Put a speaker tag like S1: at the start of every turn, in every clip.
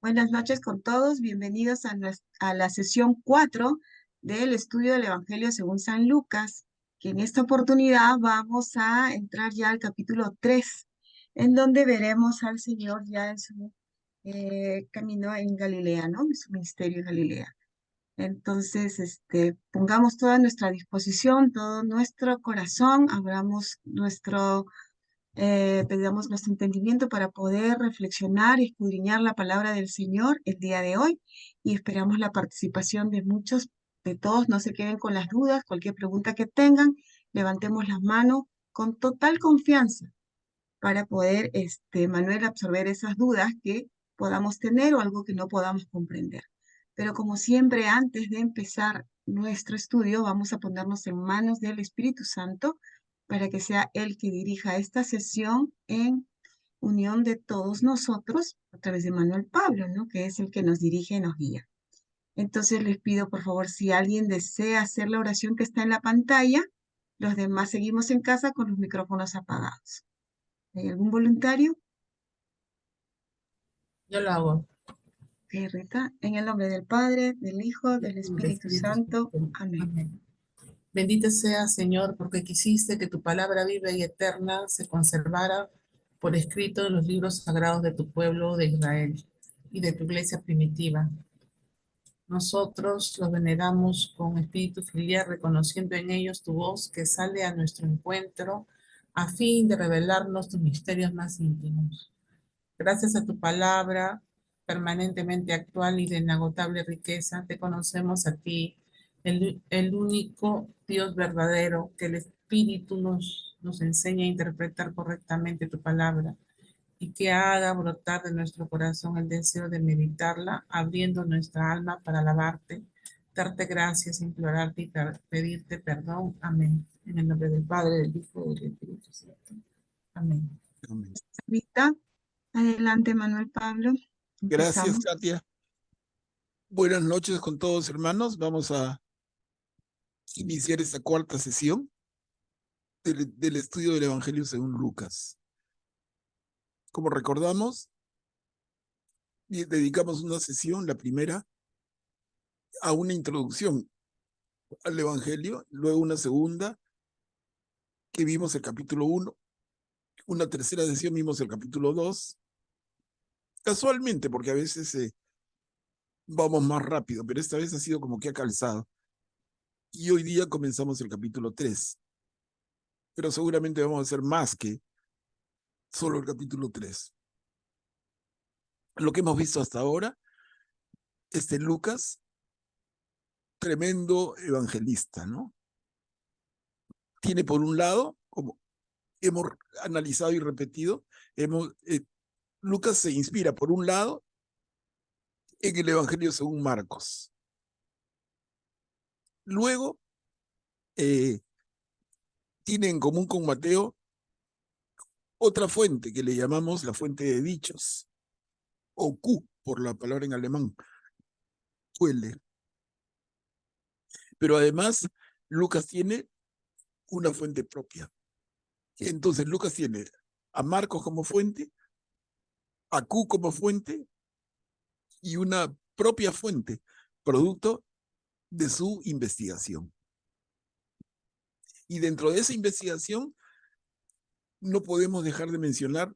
S1: Buenas noches con todos, bienvenidos a la sesión 4 del estudio del Evangelio según San Lucas, que en esta oportunidad vamos a entrar ya al capítulo 3, en donde veremos al Señor ya en su camino en Galilea, ¿no? En su ministerio en Galilea. Entonces, pongamos toda nuestra disposición, todo nuestro corazón, abramos pedamos nuestro entendimiento para poder reflexionar y escudriñar la palabra del Señor el día de hoy y esperamos la participación de muchos, de todos, no se queden con las dudas, cualquier pregunta que tengan, levantemos las manos con total confianza para poder, Manuel, absorber esas dudas que podamos tener o algo que no podamos comprender. Pero como siempre, antes de empezar nuestro estudio, vamos a ponernos en manos del Espíritu Santo para que sea Él que dirija esta sesión en unión de todos nosotros a través de Manuel Pablo, ¿no? Que es el que nos dirige y nos guía. Entonces les pido, por favor, si alguien desea hacer la oración que está en la pantalla, los demás seguimos en casa con los micrófonos apagados. ¿Hay algún voluntario?
S2: Yo lo hago.
S1: Ok, Rita, en el nombre del Padre, del Hijo, del
S2: El
S1: Espíritu
S2: Espíritu
S1: Santo.
S2: Santo.
S1: Amén.
S2: Amén. Bendito sea, Señor, porque quisiste que tu palabra viva y eterna se conservara por escrito en los libros sagrados de tu pueblo de Israel y de tu iglesia primitiva. Nosotros los veneramos con espíritu filial, reconociendo en ellos tu voz que sale a nuestro encuentro a fin de revelarnos tus misterios más íntimos. Gracias a tu palabra permanentemente actual y de inagotable riqueza, te conocemos a ti, el único Dios verdadero, que el Espíritu nos enseña a interpretar correctamente tu palabra y que haga brotar de nuestro corazón el deseo de meditarla, abriendo nuestra alma para alabarte, darte gracias, implorarte y pedirte perdón. Amén. En el nombre del Padre, del Hijo y del Espíritu Santo. Amén.
S3: Amén.
S1: Rita, adelante, Manuel Pablo.
S3: Gracias,
S1: Empezamos.
S3: Katia. Buenas noches con todos, hermanos. Vamos a iniciar esta cuarta sesión del estudio del Evangelio según Lucas. Como recordamos, dedicamos una sesión, la primera, a una introducción al Evangelio, luego una segunda, que vimos el capítulo 1, una tercera sesión vimos el capítulo 2, casualmente, porque a veces vamos más rápido, pero esta vez ha sido como que ha calzado. Y hoy día comenzamos el capítulo 3, pero seguramente vamos a hacer más que solo el capítulo 3. Lo que hemos visto hasta ahora, Lucas, tremendo evangelista, ¿no? Tiene por un lado, como hemos analizado y repetido, Lucas se inspira por un lado en el Evangelio según Marcos. Luego, tiene en común con Mateo otra fuente que le llamamos la fuente de dichos, o Q, por la palabra en alemán, Quelle. Pero además, Lucas tiene una fuente propia. Entonces, Lucas tiene a Marcos como fuente, a Q como fuente y una propia fuente, producto de su investigación. Y dentro de esa investigación, no podemos dejar de mencionar,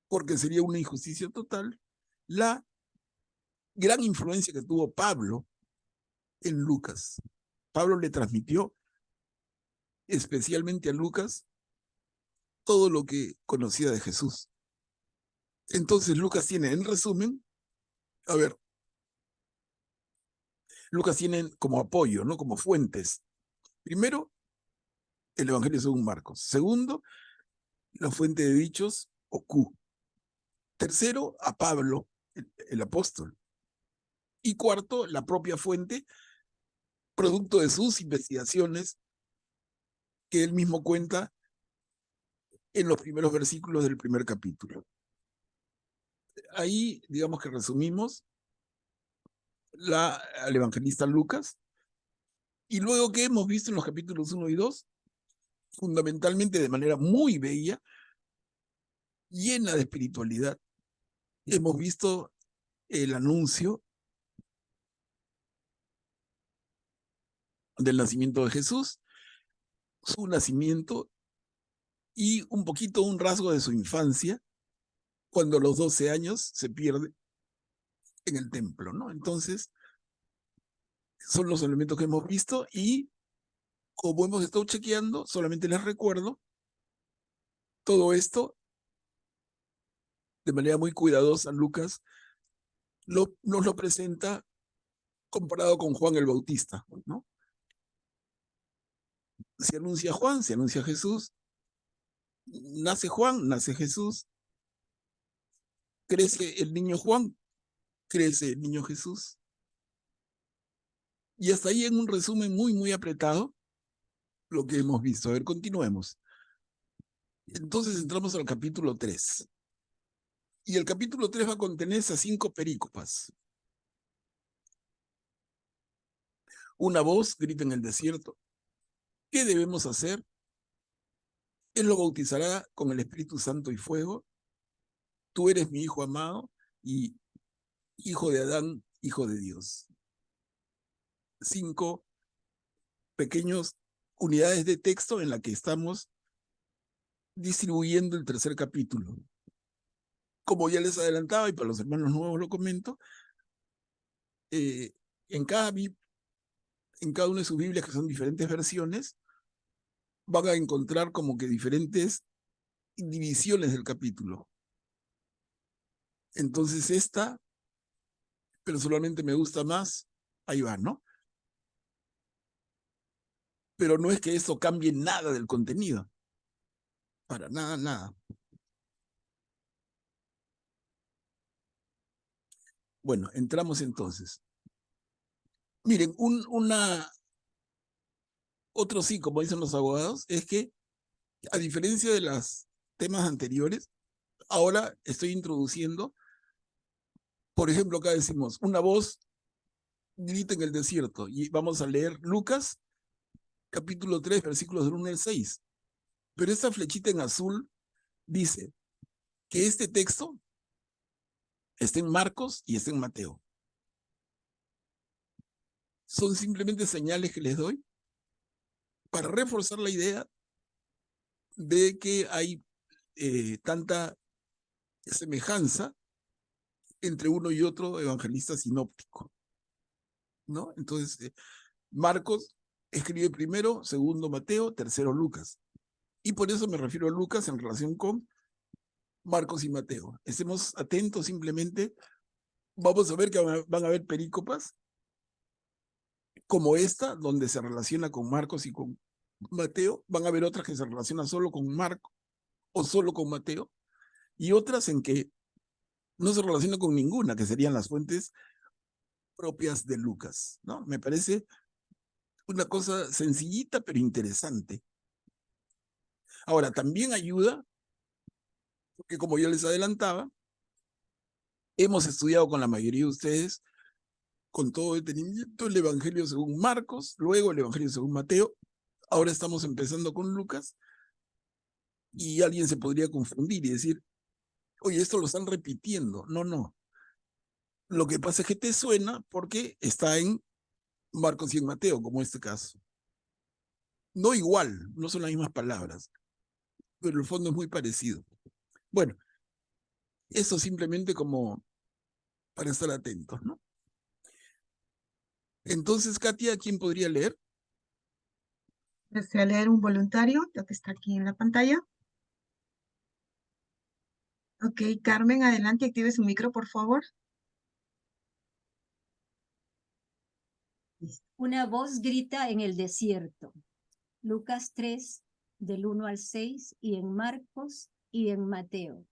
S3: porque sería una injusticia total, la gran influencia que tuvo Pablo en Lucas. Pablo le transmitió especialmente a Lucas todo lo que conocía de Jesús. Entonces Lucas tiene, en resumen, a ver, Lucas tiene como apoyo, ¿no? Como fuentes. Primero, el Evangelio según Marcos. Segundo, la fuente de dichos, o Q. Tercero, a Pablo, el apóstol. Y cuarto, la propia fuente, producto de sus investigaciones, que él mismo cuenta en los primeros versículos del primer capítulo. Ahí, digamos que resumimos al evangelista Lucas, y luego que hemos visto en los capítulos 1 y 2, fundamentalmente de manera muy bella, llena de espiritualidad, hemos visto el anuncio del nacimiento de Jesús, su nacimiento y un poquito un rasgo de su infancia, cuando a los 12 años se pierde en el templo, ¿no? Entonces, son los elementos que hemos visto y como hemos estado chequeando, solamente les recuerdo, todo esto, de manera muy cuidadosa, Lucas nos lo presenta comparado con Juan el Bautista, ¿no? Se anuncia Juan, se anuncia Jesús, nace Juan, nace Jesús, crece el niño Juan, crece el niño Jesús. Y hasta ahí en un resumen muy, muy apretado, lo que hemos visto. A ver, continuemos. Entonces entramos al capítulo 3. Y el capítulo 3 va a contener esas 5 perícopas. Una voz grita en el desierto: ¿qué debemos hacer? Él lo bautizará con el Espíritu Santo y fuego. Tú eres mi hijo amado y hijo de Adán, hijo de Dios. 5 pequeñas unidades de texto en la que estamos distribuyendo el tercer capítulo. Como ya les adelantaba, y para los hermanos nuevos lo comento, en cada una de sus Biblias, que son diferentes versiones, van a encontrar como que diferentes divisiones del capítulo. Entonces esta, personalmente me gusta más, ahí va, ¿no? Pero no es que eso cambie nada del contenido. Para nada, nada. Bueno, entramos entonces. Miren, otro sí, como dicen los abogados, es que a diferencia de los temas anteriores, ahora estoy introduciendo, por ejemplo, acá decimos, una voz grita en el desierto, y vamos a leer Lucas, capítulo 3, versículos del 1 al 6. Pero esta flechita en azul dice que este texto está en Marcos y está en Mateo. Son simplemente señales que les doy para reforzar la idea de que hay tanta semejanza entre uno y otro evangelista sinóptico, ¿no? Entonces, Marcos escribe primero, segundo Mateo, tercero Lucas. Y por eso me refiero a Lucas en relación con Marcos y Mateo. Estemos atentos simplemente. Vamos a ver que van a haber perícopas como esta, donde se relaciona con Marcos y con Mateo. Van a haber otras que se relacionan solo con Marcos o solo con Mateo. Y otras en que no se relaciona con ninguna, que serían las fuentes propias de Lucas, ¿no? Me parece una cosa sencillita pero interesante. Ahora, también ayuda, porque como yo les adelantaba, hemos estudiado con la mayoría de ustedes, con todo detenimiento, el Evangelio según Marcos, luego el Evangelio según Mateo, ahora estamos empezando con Lucas, y alguien se podría confundir y decir, oye, esto lo están repitiendo. No, no. Lo que pasa es que te suena porque está en Marcos y en Mateo, como este caso. No igual, no son las mismas palabras, pero el fondo es muy parecido. Bueno, eso simplemente como para estar atentos, ¿no? Entonces, Katia, ¿quién podría leer?
S1: Desea leer un voluntario, lo que está aquí en la pantalla. Ok, Carmen, adelante, active su micro, por favor.
S4: Una voz grita en el desierto. Lucas 3, del 1 al 6, y en Marcos y en Mateo.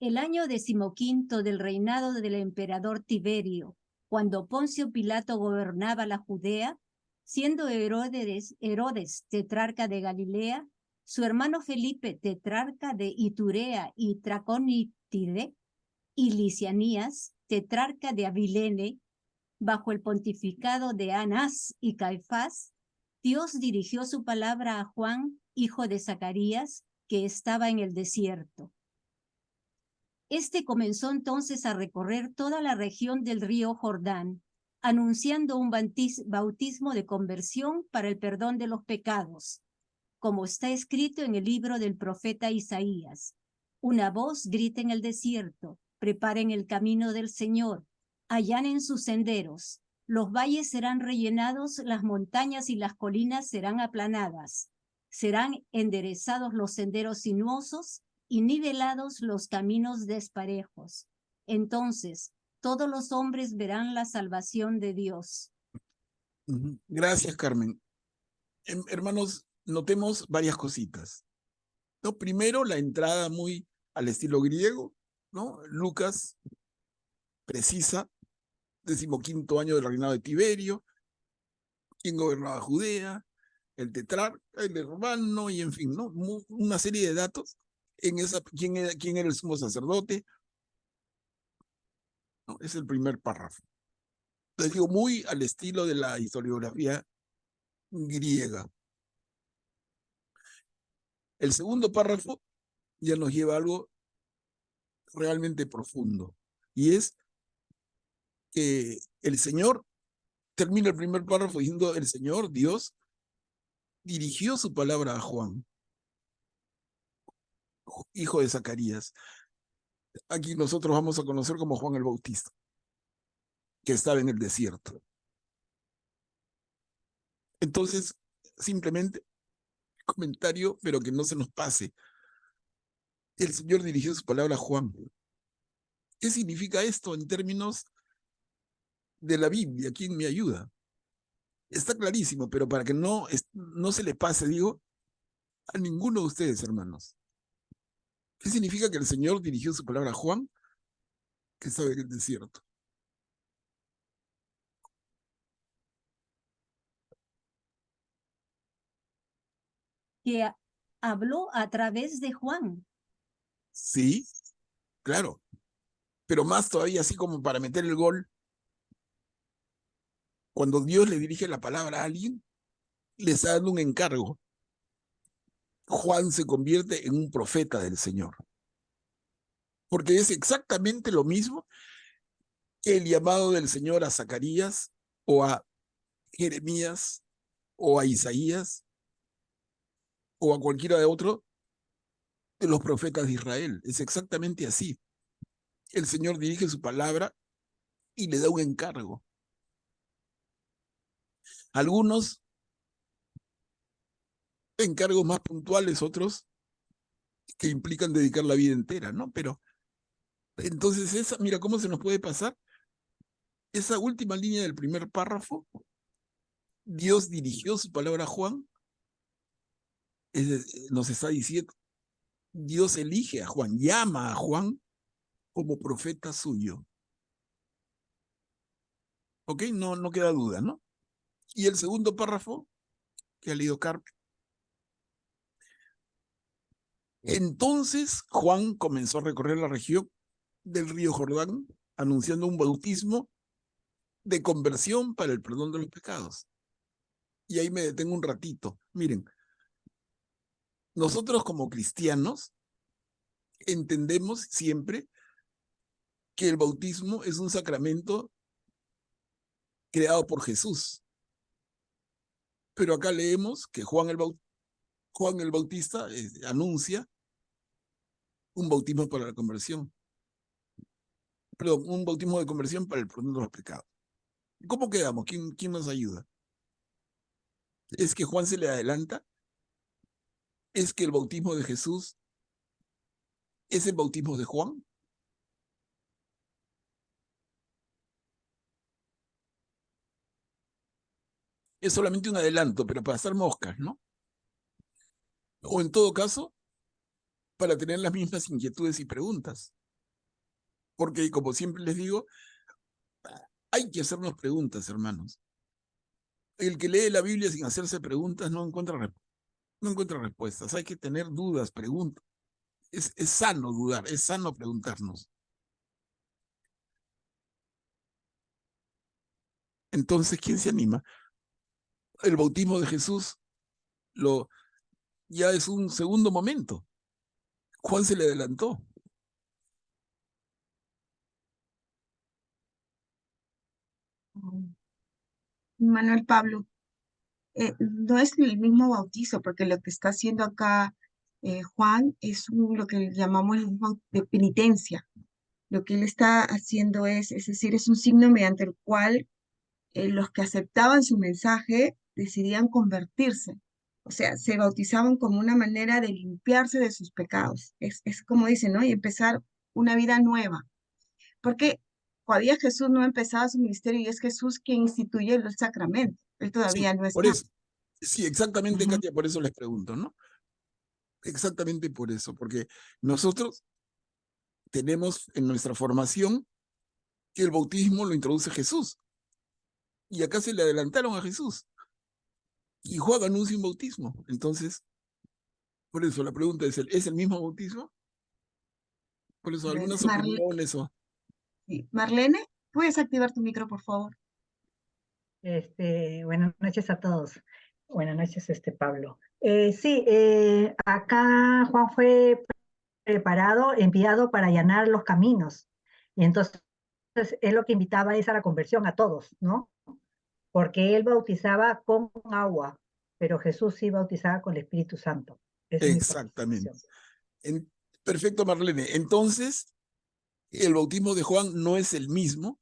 S4: El año 15 del reinado del emperador Tiberio, cuando Poncio Pilato gobernaba la Judea, siendo Herodes tetrarca de Galilea, su hermano Felipe tetrarca de Iturea y Traconítide, y Licianías tetrarca de Abilene, bajo el pontificado de Anás y Caifás, Dios dirigió su palabra a Juan, hijo de Zacarías, que estaba en el desierto. Este comenzó entonces a recorrer toda la región del río Jordán, anunciando un bautismo de conversión para el perdón de los pecados, como está escrito en el libro del profeta Isaías. Una voz grita en el desierto, preparen el camino del Señor, allanen sus senderos. Los valles serán rellenados, las montañas y las colinas serán aplanadas. Serán enderezados los senderos sinuosos y nivelados los caminos desparejos. Entonces, todos los hombres verán la salvación de Dios.
S3: Gracias, Carmen. Hermanos, notemos varias cositas, ¿no? Primero, la entrada muy al estilo griego, ¿no? Lucas precisa, 15º año del reinado de Tiberio, quien gobernaba Judea, el tetrarca, el hermano, y en fin, ¿no? Una serie de datos en esa, quién era el sumo sacerdote, ¿no? Es el primer párrafo. Les digo, muy al estilo de la historiografía griega. El segundo párrafo ya nos lleva a algo realmente profundo, y es que el Señor, termina el primer párrafo diciendo, el Señor, Dios, dirigió su palabra a Juan, hijo de Zacarías. Aquí nosotros vamos a conocer como Juan el Bautista, que estaba en el desierto. Entonces, simplemente, comentario, pero que no se nos pase. El Señor dirigió su palabra a Juan. ¿Qué significa esto en términos de la Biblia? ¿Quién me ayuda? Está clarísimo, pero para que no se le pase, digo, a ninguno de ustedes, hermanos. ¿Qué significa que el Señor dirigió su palabra a Juan, que estaba en el desierto?
S4: Que habló a través de Juan.
S3: Sí, claro. Pero más todavía, así como para meter el gol, cuando Dios le dirige la palabra a alguien, le está dando un encargo. Juan se convierte en un profeta del Señor. Porque es exactamente lo mismo que el llamado del Señor a Zacarías o a Jeremías o a Isaías o a cualquiera de otro de los profetas de Israel. Es exactamente así. El Señor dirige su palabra y le da un encargo. Algunos encargos más puntuales, otros que implican dedicar la vida entera, ¿no? Pero entonces mira cómo se nos puede pasar. Esa última línea del primer párrafo, Dios dirigió su palabra a Juan, nos está diciendo, Dios elige a Juan, llama a Juan como profeta suyo. ¿Ok? No queda duda, ¿no? Y el segundo párrafo, que ha leído Carmen. Entonces Juan comenzó a recorrer la región del río Jordán, anunciando un bautismo de conversión para el perdón de los pecados. Y ahí me detengo un ratito. Miren, nosotros como cristianos entendemos siempre que el bautismo es un sacramento creado por Jesús. Pero acá leemos que Juan el Bautista anuncia un bautismo para la conversión. Perdón, un bautismo de conversión para el perdón de los pecados. ¿Cómo quedamos? ¿Quién nos ayuda? ¿Es que Juan se le adelanta? ¿Es que el bautismo de Jesús es el bautismo de Juan? Es solamente un adelanto, pero para hacer moscas, ¿no? O en todo caso, para tener las mismas inquietudes y preguntas. Porque, como siempre les digo, hay que hacernos preguntas, hermanos. El que lee la Biblia sin hacerse preguntas no encuentra respuestas. Hay que tener dudas, preguntas. Es sano dudar, es sano preguntarnos. Entonces, ¿quién se anima? El bautismo de Jesús ya es un segundo momento. Juan se le adelantó.
S1: Manuel Pablo, no es el mismo bautizo, porque lo que está haciendo acá Juan es lo que llamamos de penitencia. Lo que él está haciendo es decir, es un signo mediante el cual los que aceptaban su mensaje decidían convertirse. O sea, se bautizaban como una manera de limpiarse de sus pecados. Es como dicen, ¿no? Y empezar una vida nueva. Porque todavía Jesús no empezaba su ministerio y es Jesús quien instituye el sacramento. Él
S3: Sí,
S1: todavía no
S3: por
S1: está.
S3: eso. Sí, exactamente,
S1: Ujú.
S3: Katia, por eso les pregunto, ¿no? Exactamente por eso, porque nosotros tenemos en nuestra formación que el bautismo lo introduce Jesús. Y acá se le adelantaron a Jesús. Y Juan anuncia un bautismo. Entonces, por eso la pregunta ¿es el mismo bautismo? Por eso algunas opiniones o...
S1: Sí. Marlene, ¿puedes activar tu micro, por favor?
S5: Buenas noches a todos. Buenas noches, Pablo. Sí, acá Juan fue preparado, enviado para allanar los caminos. Y entonces es lo que invitaba es a la conversión a todos, ¿no? Porque él bautizaba con agua, pero Jesús sí bautizaba con el Espíritu Santo. Esa es mi
S3: Exactamente.
S5: participación.
S3: Perfecto, Marlene. Entonces, el bautismo de Juan no es el mismo,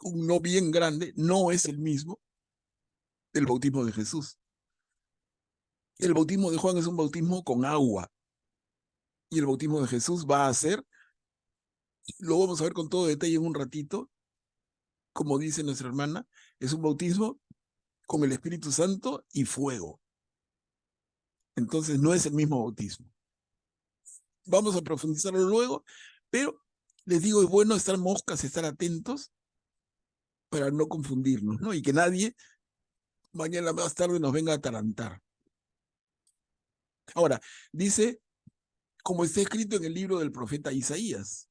S3: un no bien grande, no es el mismo del bautismo de Jesús. El bautismo de Juan es un bautismo con agua y el bautismo de Jesús va a ser, lo vamos a ver con todo detalle en un ratito, como dice nuestra hermana, es un bautismo con el Espíritu Santo y fuego. Entonces no es el mismo bautismo. Vamos a profundizarlo luego, pero les digo, es bueno estar moscas, estar atentos para no confundirnos, ¿no? Y que nadie mañana más tarde nos venga a atarantar. Ahora, dice, como está escrito en el libro del profeta Isaías,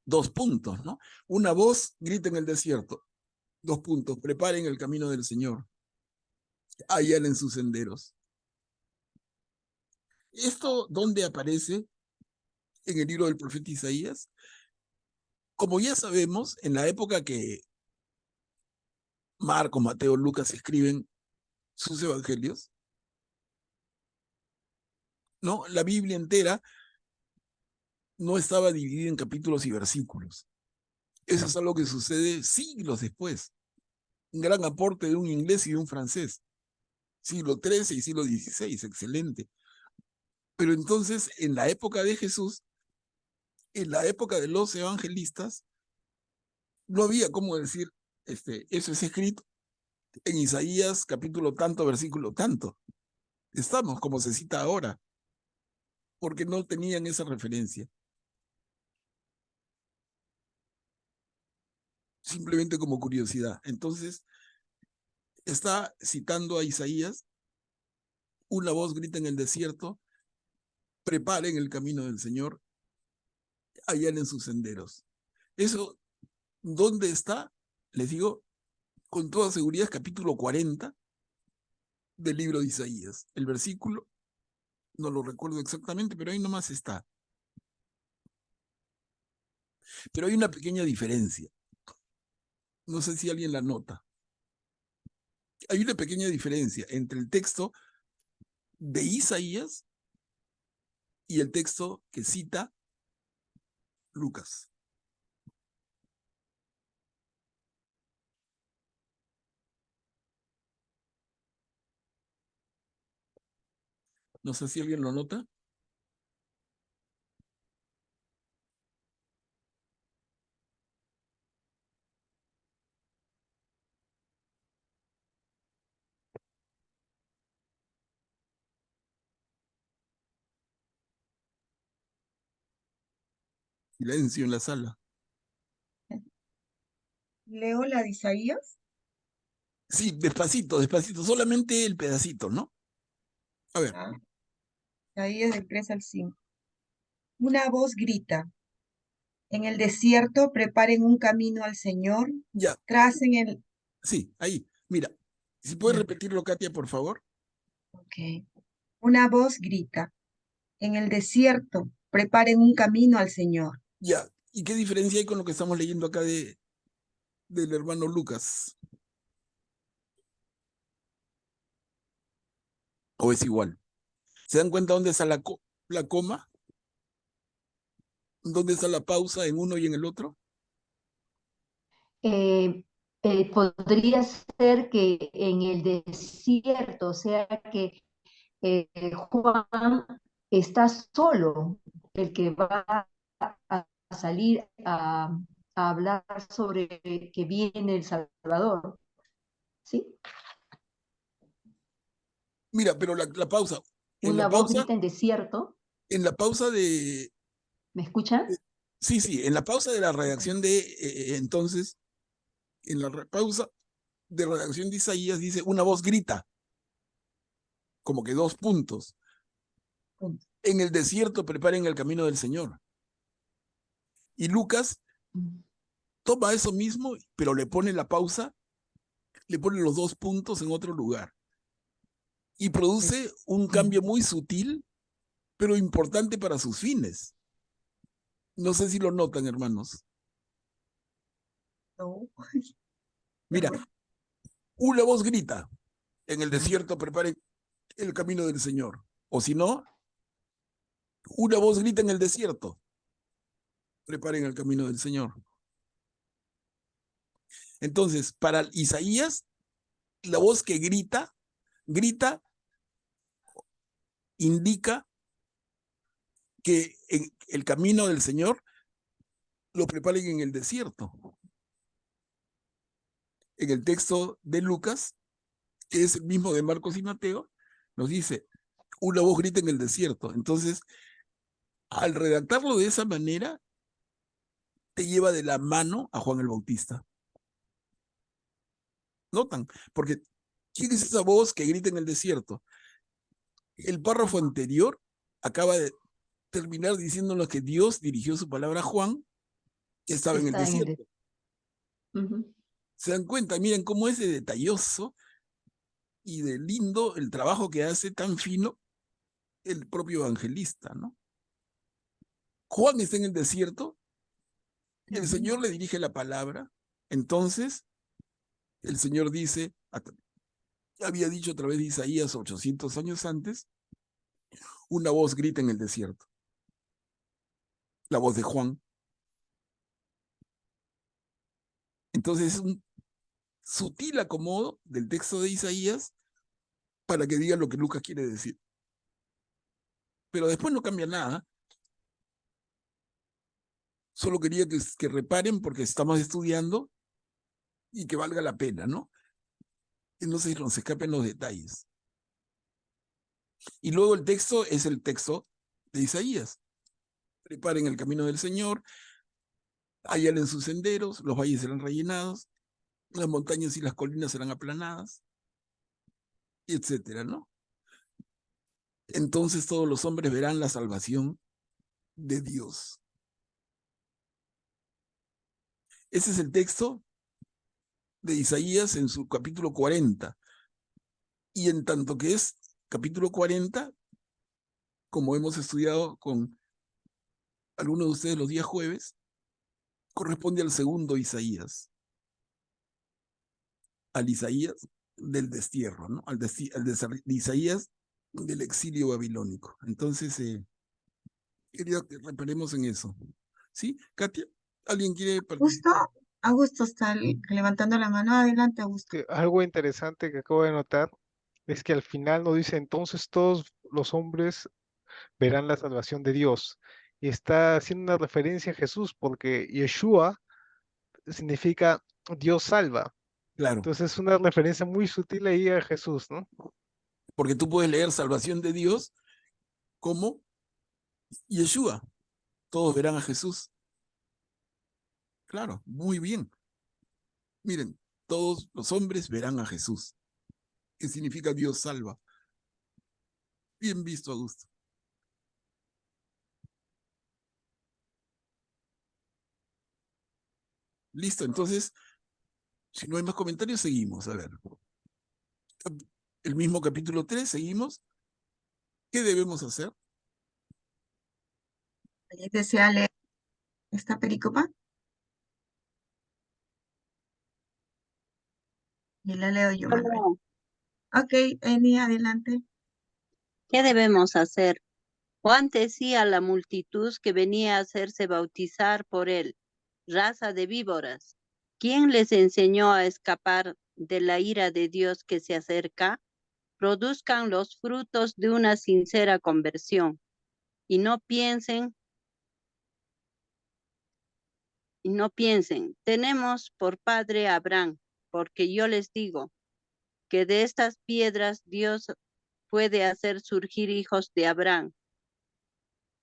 S3: 2 puntos, ¿no? Una voz grita en el desierto, 2 puntos, preparen el camino del Señor, allanen sus senderos. ¿Esto dónde aparece? En el libro del profeta Isaías. Como ya sabemos, en la época que Marcos, Mateo, Lucas escriben sus evangelios, ¿no? La Biblia entera no estaba dividida en capítulos y versículos. Eso es algo que sucede siglos después. Un gran aporte de un inglés y de un francés. Siglo XIII y siglo XVI, excelente. Pero entonces, en la época de Jesús, en la época de los evangelistas, no había cómo decir, eso es escrito en Isaías capítulo tanto, versículo tanto. Estamos como se cita ahora, porque no tenían esa referencia. Simplemente como curiosidad. Entonces, está citando a Isaías, una voz grita en el desierto, preparen el camino del Señor, allanen sus senderos. Eso, ¿dónde está? Les digo, con toda seguridad es capítulo 40 del libro de Isaías. El versículo, no lo recuerdo exactamente, pero ahí nomás está. Pero hay una pequeña diferencia. No sé si alguien la nota. Hay una pequeña diferencia entre el texto de Isaías y el texto que cita Lucas. No sé si alguien lo nota. Silencio en la sala.
S1: Leo la de Isaías.
S3: Sí, despacito, despacito, solamente el pedacito, ¿no? A ver,
S1: Ah, Isaías del 3 al 5. Una voz grita, en el desierto preparen un camino al Señor,
S3: ya,
S1: tracen el...
S3: sí, ahí. Mira, si puedes
S1: Ya,
S3: repetirlo, Katia, por favor.
S1: ok. Una voz grita, en el desierto preparen un camino al Señor.
S3: Ya, ¿Y qué diferencia hay con lo que estamos leyendo acá del hermano Lucas? ¿O es igual? ¿Se dan cuenta dónde está la coma? ¿Dónde está la pausa en uno y en el otro?
S4: Podría ser que en el desierto, o sea que Juan está solo, el que va a salir a hablar sobre que viene el Salvador, ¿sí?
S3: Mira, pero la pausa, en la
S4: Una voz
S3: pausa,
S4: grita en desierto,
S3: en la pausa de,
S4: ¿me escuchan?
S3: sí, en la pausa de la
S4: Ok.
S3: redacción de, entonces, en la pausa de redacción de Isaías dice, una voz grita, como que 2 puntos. En el desierto preparen el camino del Señor. Y Lucas
S4: Mm.
S3: toma eso mismo, pero le pone la pausa, le pone los 2 puntos en otro lugar. Y produce un cambio muy sutil, pero importante para sus fines. No sé si lo notan, hermanos.
S1: No.
S3: Mira, una voz grita, en el desierto preparen el camino del Señor. O si no, una voz grita en el desierto, preparen el camino del Señor. Entonces, para Isaías, la voz que grita, indica que el camino del Señor lo preparen en el desierto. En el texto de Lucas, que es el mismo de Marcos y Mateo, nos dice, una voz grita en el desierto. Entonces, al redactarlo de esa manera, te lleva de la mano a Juan el Bautista. ¿Notan? Porque ¿quién es esa voz que grita en el desierto? El párrafo anterior acaba de terminar diciéndonos que Dios dirigió su palabra a Juan, que estaba en el
S4: Está en
S3: desierto.
S4: Ujú.
S3: ¿Se dan cuenta? Miren cómo es de detalloso y de lindo el trabajo que hace tan fino el propio evangelista, ¿no? Juan está en el desierto, el Señor le dirige la palabra, entonces el Señor dice, había dicho a través de Isaías 800 años antes, una voz grita en el desierto, la voz de Juan. Entonces es un sutil acomodo del texto de Isaías para que diga lo que Lucas quiere decir. Pero después no cambia nada. Solo quería que reparen porque estamos estudiando y que valga la pena, ¿no? Y no se nos escapen los detalles. Y luego el texto es el texto de Isaías. Preparen el camino del Señor, allalen sus senderos, los valles serán rellenados, las montañas y las colinas serán aplanadas, etcétera, ¿no? Entonces todos los hombres verán la salvación de Dios. Ese es el texto de Isaías en su capítulo 40. Y en tanto que es capítulo 40, como hemos estudiado con algunos de ustedes los días jueves, corresponde al segundo Isaías, al Isaías del destierro, ¿no? Al de Isaías del exilio babilónico. Entonces, quería que reparemos en eso. ¿Sí? Katia, ¿alguien quiere
S1: Augusto,
S3: participar?
S1: Augusto está levantando la mano. Adelante, Augusto.
S6: Que algo interesante que acabo de notar es que al final nos dice, entonces todos los hombres verán la salvación de Dios. Y está haciendo una referencia a Jesús, porque Yeshua significa Dios salva.
S3: Claro,
S6: Entonces es una referencia muy sutil ahí a Jesús, ¿no?
S3: porque tú puedes leer salvación de Dios como Yeshua. Todos verán a Jesús. Claro, muy bien. Miren, todos los hombres verán a Jesús, que significa Dios salva. Bien visto, Augusto. Listo, entonces, si no hay más comentarios, seguimos. A ver, el mismo capítulo 3, seguimos. ¿Qué debemos hacer?
S1: ¿Alguien desea leer esta pericopa? Y la leo yo, Manuel.
S7: ¿Cómo-
S1: Ok, Eni, adelante.
S7: ¿Qué debemos hacer? Juan decía a la multitud que venía a hacerse bautizar por él, raza de víboras. ¿Quién les enseñó a escapar de la ira de Dios que se acerca? Produzcan los frutos de una sincera conversión y no piensen, tenemos por padre a Abraham, porque yo les digo que de estas piedras Dios puede hacer surgir hijos de Abraham.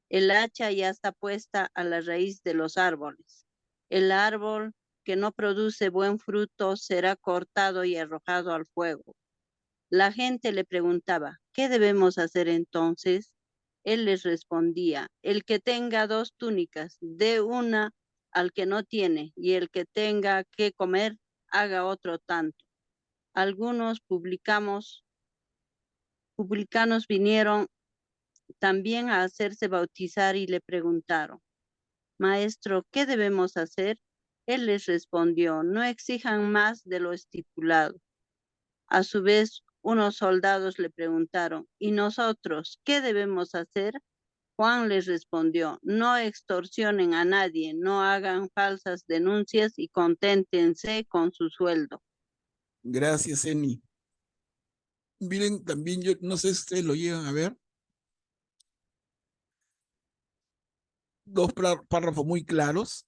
S7: El hacha ya está puesta a la raíz de los árboles. El árbol que no produce buen fruto será cortado y arrojado al fuego. La gente le preguntaba, ¿qué debemos hacer entonces? Él les respondía, el que tenga 2 túnicas, dé una al que no tiene, y el que tenga que comer, haga otro tanto. Algunos publicanos vinieron también a hacerse bautizar y le preguntaron, Maestro, ¿qué debemos hacer? Él les respondió, no exijan más de lo estipulado. A su vez, unos soldados le preguntaron, ¿y nosotros qué debemos hacer? Juan les respondió, no extorsionen a nadie, no hagan falsas denuncias y conténtense con su sueldo.
S3: Gracias, Eni. Miren, también yo no sé si ustedes lo llegan a ver. Dos párrafos muy claros.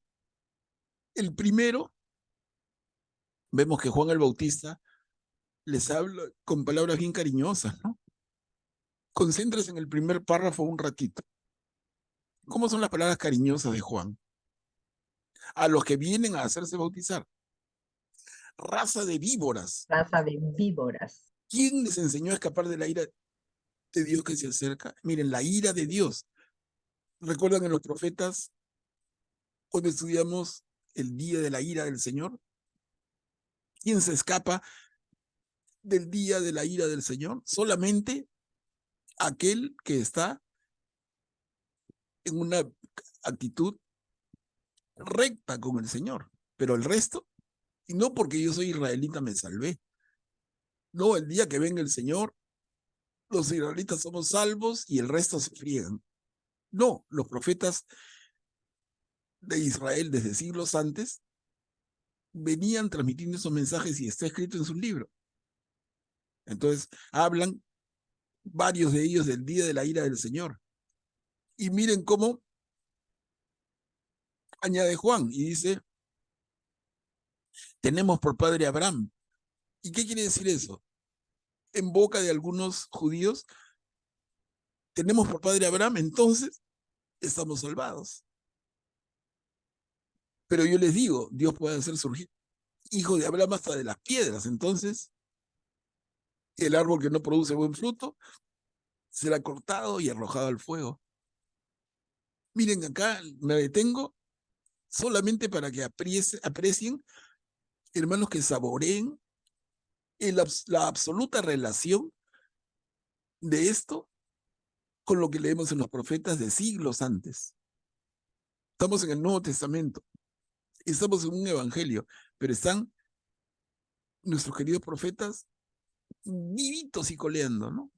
S3: El primero, vemos que Juan el Bautista les habla con palabras bien cariñosas, ¿no? Concéntrese en el primer párrafo un ratito. ¿Cómo son las palabras cariñosas de Juan? A los que vienen a hacerse bautizar. Raza de víboras.
S5: Raza de víboras.
S3: ¿Quién les enseñó a escapar de la ira de Dios que se acerca? Miren, la ira de Dios. ¿Recuerdan en los profetas cuando estudiamos el día de la ira del Señor? ¿Quién se escapa del día de la ira del Señor? Solamente aquel que está en una actitud recta con el Señor. Pero el resto, y no porque yo soy israelita me salvé. No, el día que venga el Señor, los israelitas somos salvos y el resto se friegan. No, los profetas de Israel desde siglos antes venían transmitiendo esos mensajes y está escrito en sus libros. Entonces, hablan varios de ellos del día de la ira del Señor. Y miren cómo añade Juan y dice, tenemos por padre a Abraham. ¿Y qué quiere decir eso? En boca de algunos judíos, tenemos por padre a Abraham, entonces estamos salvados. Pero yo les digo, Dios puede hacer surgir hijo de Abraham hasta de las piedras. Entonces, el árbol que no produce buen fruto será cortado y arrojado al fuego. Miren, acá me detengo solamente para que aprecien, hermanos, que saboreen la absoluta relación de esto con lo que leemos en los profetas de siglos antes. Estamos en el Nuevo Testamento, estamos en un evangelio, pero están nuestros queridos profetas vivitos y coleando, ¿no?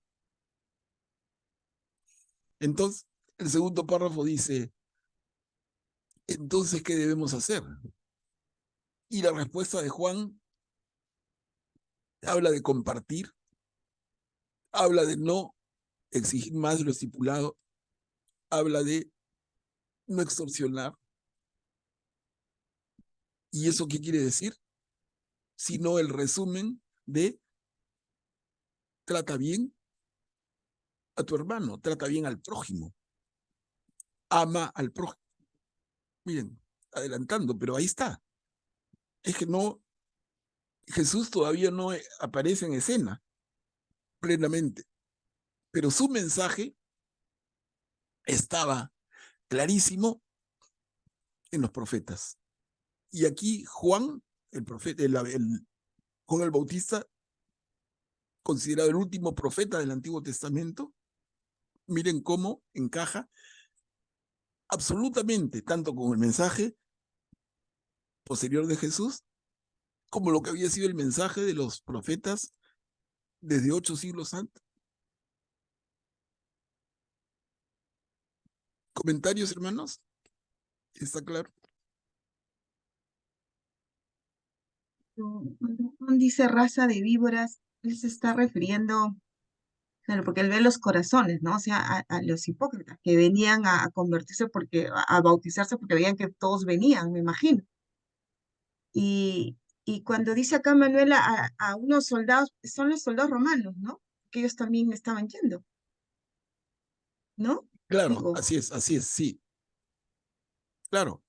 S3: Entonces, el segundo párrafo dice, entonces, ¿qué debemos hacer? Y la respuesta de Juan habla de compartir, habla de no exigir más de lo estipulado, habla de no extorsionar. ¿Y eso qué quiere decir? Sino el resumen de trata bien a tu hermano, trata bien al prójimo, ama al prójimo. Miren, adelantando, pero ahí está. Es que no, Jesús todavía no aparece en escena plenamente, pero su mensaje estaba clarísimo en los profetas. Y aquí Juan, el profeta, Juan el Bautista, considerado el último profeta del Antiguo Testamento, miren cómo encaja absolutamente, tanto con el mensaje posterior de Jesús, como lo que había sido el mensaje de los profetas desde 8 siglos antes. ¿Comentarios, hermanos? ¿Está claro?
S1: Cuando Juan dice raza de víboras, él se está refiriendo, claro, porque él ve los corazones, ¿no? O sea, a los hipócritas que venían a convertirse a bautizarse porque veían que todos venían, me imagino. Y cuando dice acá Manuela a unos soldados, son los soldados romanos, ¿no? Que ellos también estaban yendo, ¿no?
S3: Claro,
S1: Digo,
S3: así es, sí, claro.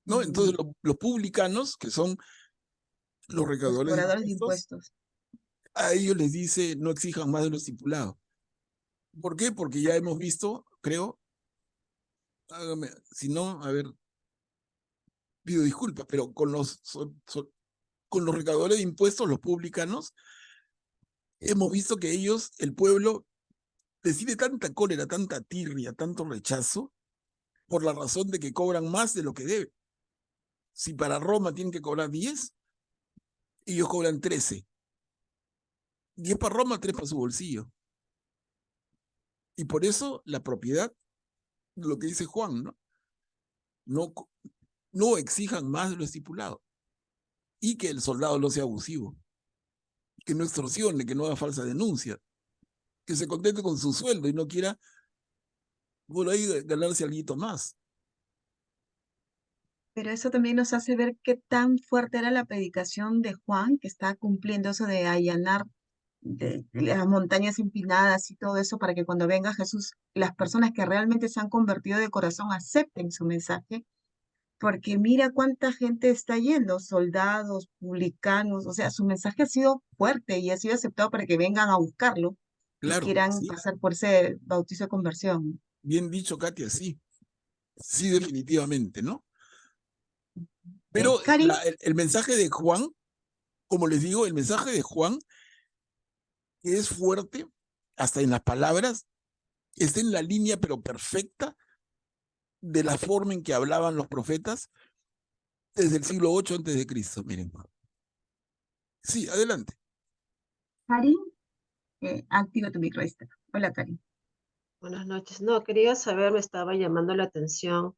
S3: ¿No? Entonces
S1: mm,
S3: los publicanos, que son los
S1: los
S3: recaudadores de
S1: cobradores de
S3: impuestos,
S1: impuestos.
S3: a ellos les dice no exijan más de lo estipulado. ¿Por qué? Porque ya hemos visto, creo, si no, a ver, pido disculpas, pero con los recaudadores de impuestos, los publicanos, hemos visto que ellos, el pueblo, decide tanta cólera, tanta tirria, tanto rechazo, por la razón de que cobran más de lo que deben. Si para Roma tienen que cobrar 10, ellos cobran 13. 10 para Roma, 3 para su bolsillo. Y por eso la propiedad, lo que dice Juan, ¿no? No, no exijan más de lo estipulado. Y que el soldado no sea abusivo, que no extorsione, que no haga falsa denuncia, que se contente con su sueldo y no quiera por ahí ganarse algo más.
S1: Pero eso también nos hace ver qué tan fuerte era la predicación de Juan, que está cumpliendo eso de allanar de las montañas empinadas y todo eso para que cuando venga Jesús, las personas que realmente se han convertido de corazón acepten su mensaje, porque mira cuánta gente está yendo, soldados, publicanos, o sea, su mensaje ha sido fuerte y ha sido aceptado para que vengan a buscarlo y
S3: Claro,
S1: quieran
S3: sí,
S1: pasar por ese bautizo de conversión.
S3: bien dicho, Katia, sí, sí, definitivamente, ¿no? Pero
S1: Karin,
S3: el mensaje de Juan, como les digo, el mensaje de Juan es fuerte, hasta en las palabras, está en la línea, pero perfecta, de la forma en que hablaban los profetas desde el siglo 8 antes de Cristo. Miren. Sí, adelante.
S1: Karin, activa tu micro. Ahí está. Hola, Karin.
S8: Buenas noches. No, quería saber, me estaba llamando la atención,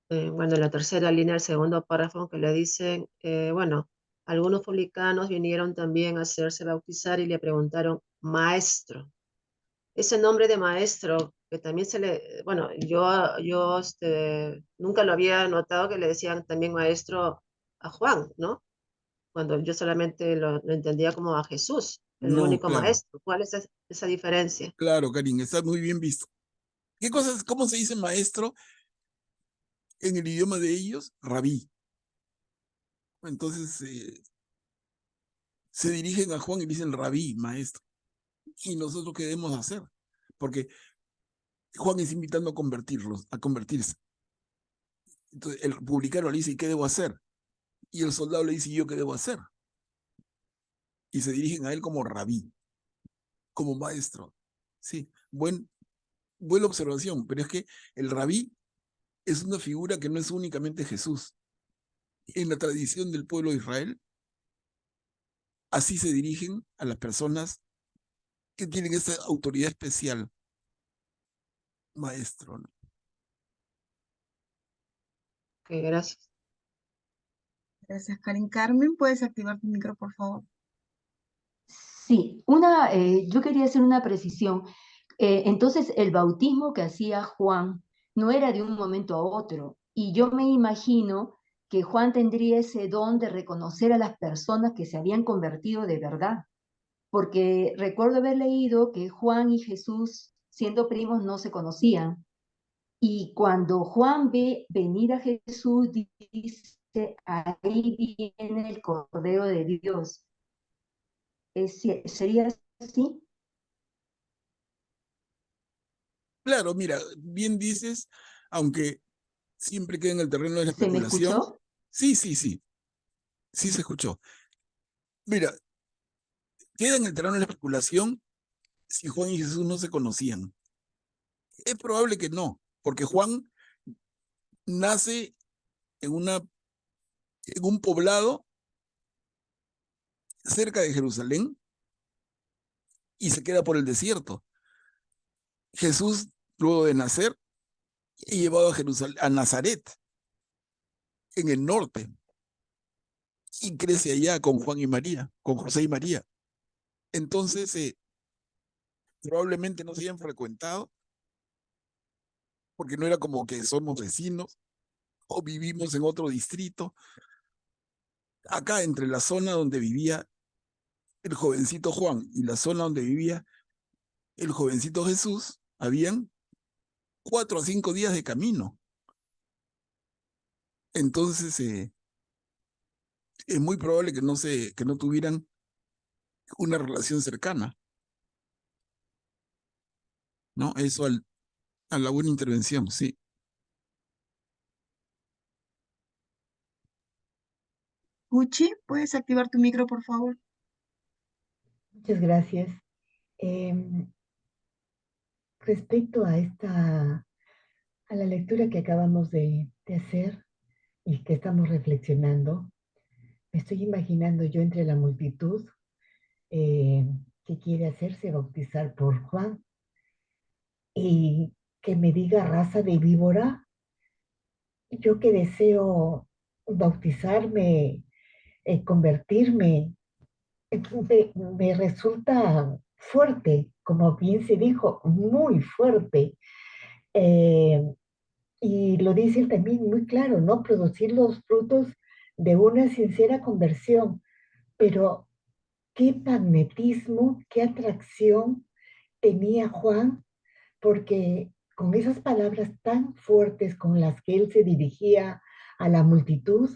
S8: bueno, en la tercera línea del segundo párrafo que le dicen, bueno, algunos publicanos vinieron también a hacerse bautizar y le preguntaron, maestro. Ese nombre de maestro, que también bueno, yo nunca lo había notado que le decían también maestro a Juan, ¿no? Cuando yo solamente lo entendía como a Jesús, el
S3: No,
S8: único
S3: claro,
S8: maestro. ¿Cuál es esa diferencia?
S3: claro, Karin, está muy bien visto. ¿Qué cosas, cómo se dice maestro en el idioma de ellos? Rabí. Entonces se dirigen a Juan y dicen rabí, maestro. ¿Y nosotros qué debemos hacer? Porque Juan es invitando a convertirlos, a convertirse. Entonces el publicano le dice, ¿y qué debo hacer? Y el soldado le dice, ¿y yo qué debo hacer? Y se dirigen a él como rabí, como maestro. Sí, buena observación, pero es que el rabí es una figura que no es únicamente Jesús. En la tradición del pueblo de Israel, así se dirigen a las personas que tienen esa autoridad especial, maestro, ¿no?
S8: Ok, gracias.
S1: Gracias, Karin. Carmen, ¿puedes activar tu micro, por favor?
S9: Sí, yo quería hacer una precisión. Entonces, el bautismo que hacía Juan no era de un momento a otro. Y yo me imagino que Juan tendría ese don de reconocer a las personas que se habían convertido de verdad. Porque recuerdo haber leído que Juan y Jesús, siendo primos, no se conocían. Y cuando Juan ve venir a Jesús, dice, ahí viene el Cordero de Dios. ¿Sería así?
S3: Claro, mira, bien dices, aunque siempre queda en el terreno de la
S9: ¿Se me
S3: especulación.
S9: escuchó?
S3: Sí, sí se escuchó. Mira, queda en el terreno de la especulación si Juan y Jesús no se conocían. Es probable que no, porque Juan nace en un poblado cerca de Jerusalén y se queda por el desierto. Jesús, luego de nacer, es llevado a Nazaret, en el norte, y crece allá con Juan y María, con José y María. Entonces, probablemente no se hayan frecuentado, porque no era como que somos vecinos o vivimos en otro distrito. Acá, entre la zona donde vivía el jovencito Juan y la zona donde vivía el jovencito Jesús, habían 4 a 5 días de camino. Entonces, es muy probable que no tuvieran una relación cercana, ¿no? Eso a la buena intervención, sí.
S1: Gucci, ¿puedes activar tu micro, por favor?
S10: Muchas gracias. Respecto a la lectura que acabamos de hacer y que estamos reflexionando, me estoy imaginando yo entre la multitud que quiere hacerse bautizar por Juan y que me diga raza de víbora, yo que deseo bautizarme, convertirme, me resulta fuerte, como bien se dijo, muy fuerte. Eh, y lo dice él también muy claro, ¿no? Producir los frutos de una sincera conversión. Pero qué magnetismo, qué atracción tenía Juan, porque con esas palabras tan fuertes con las que él se dirigía a la multitud,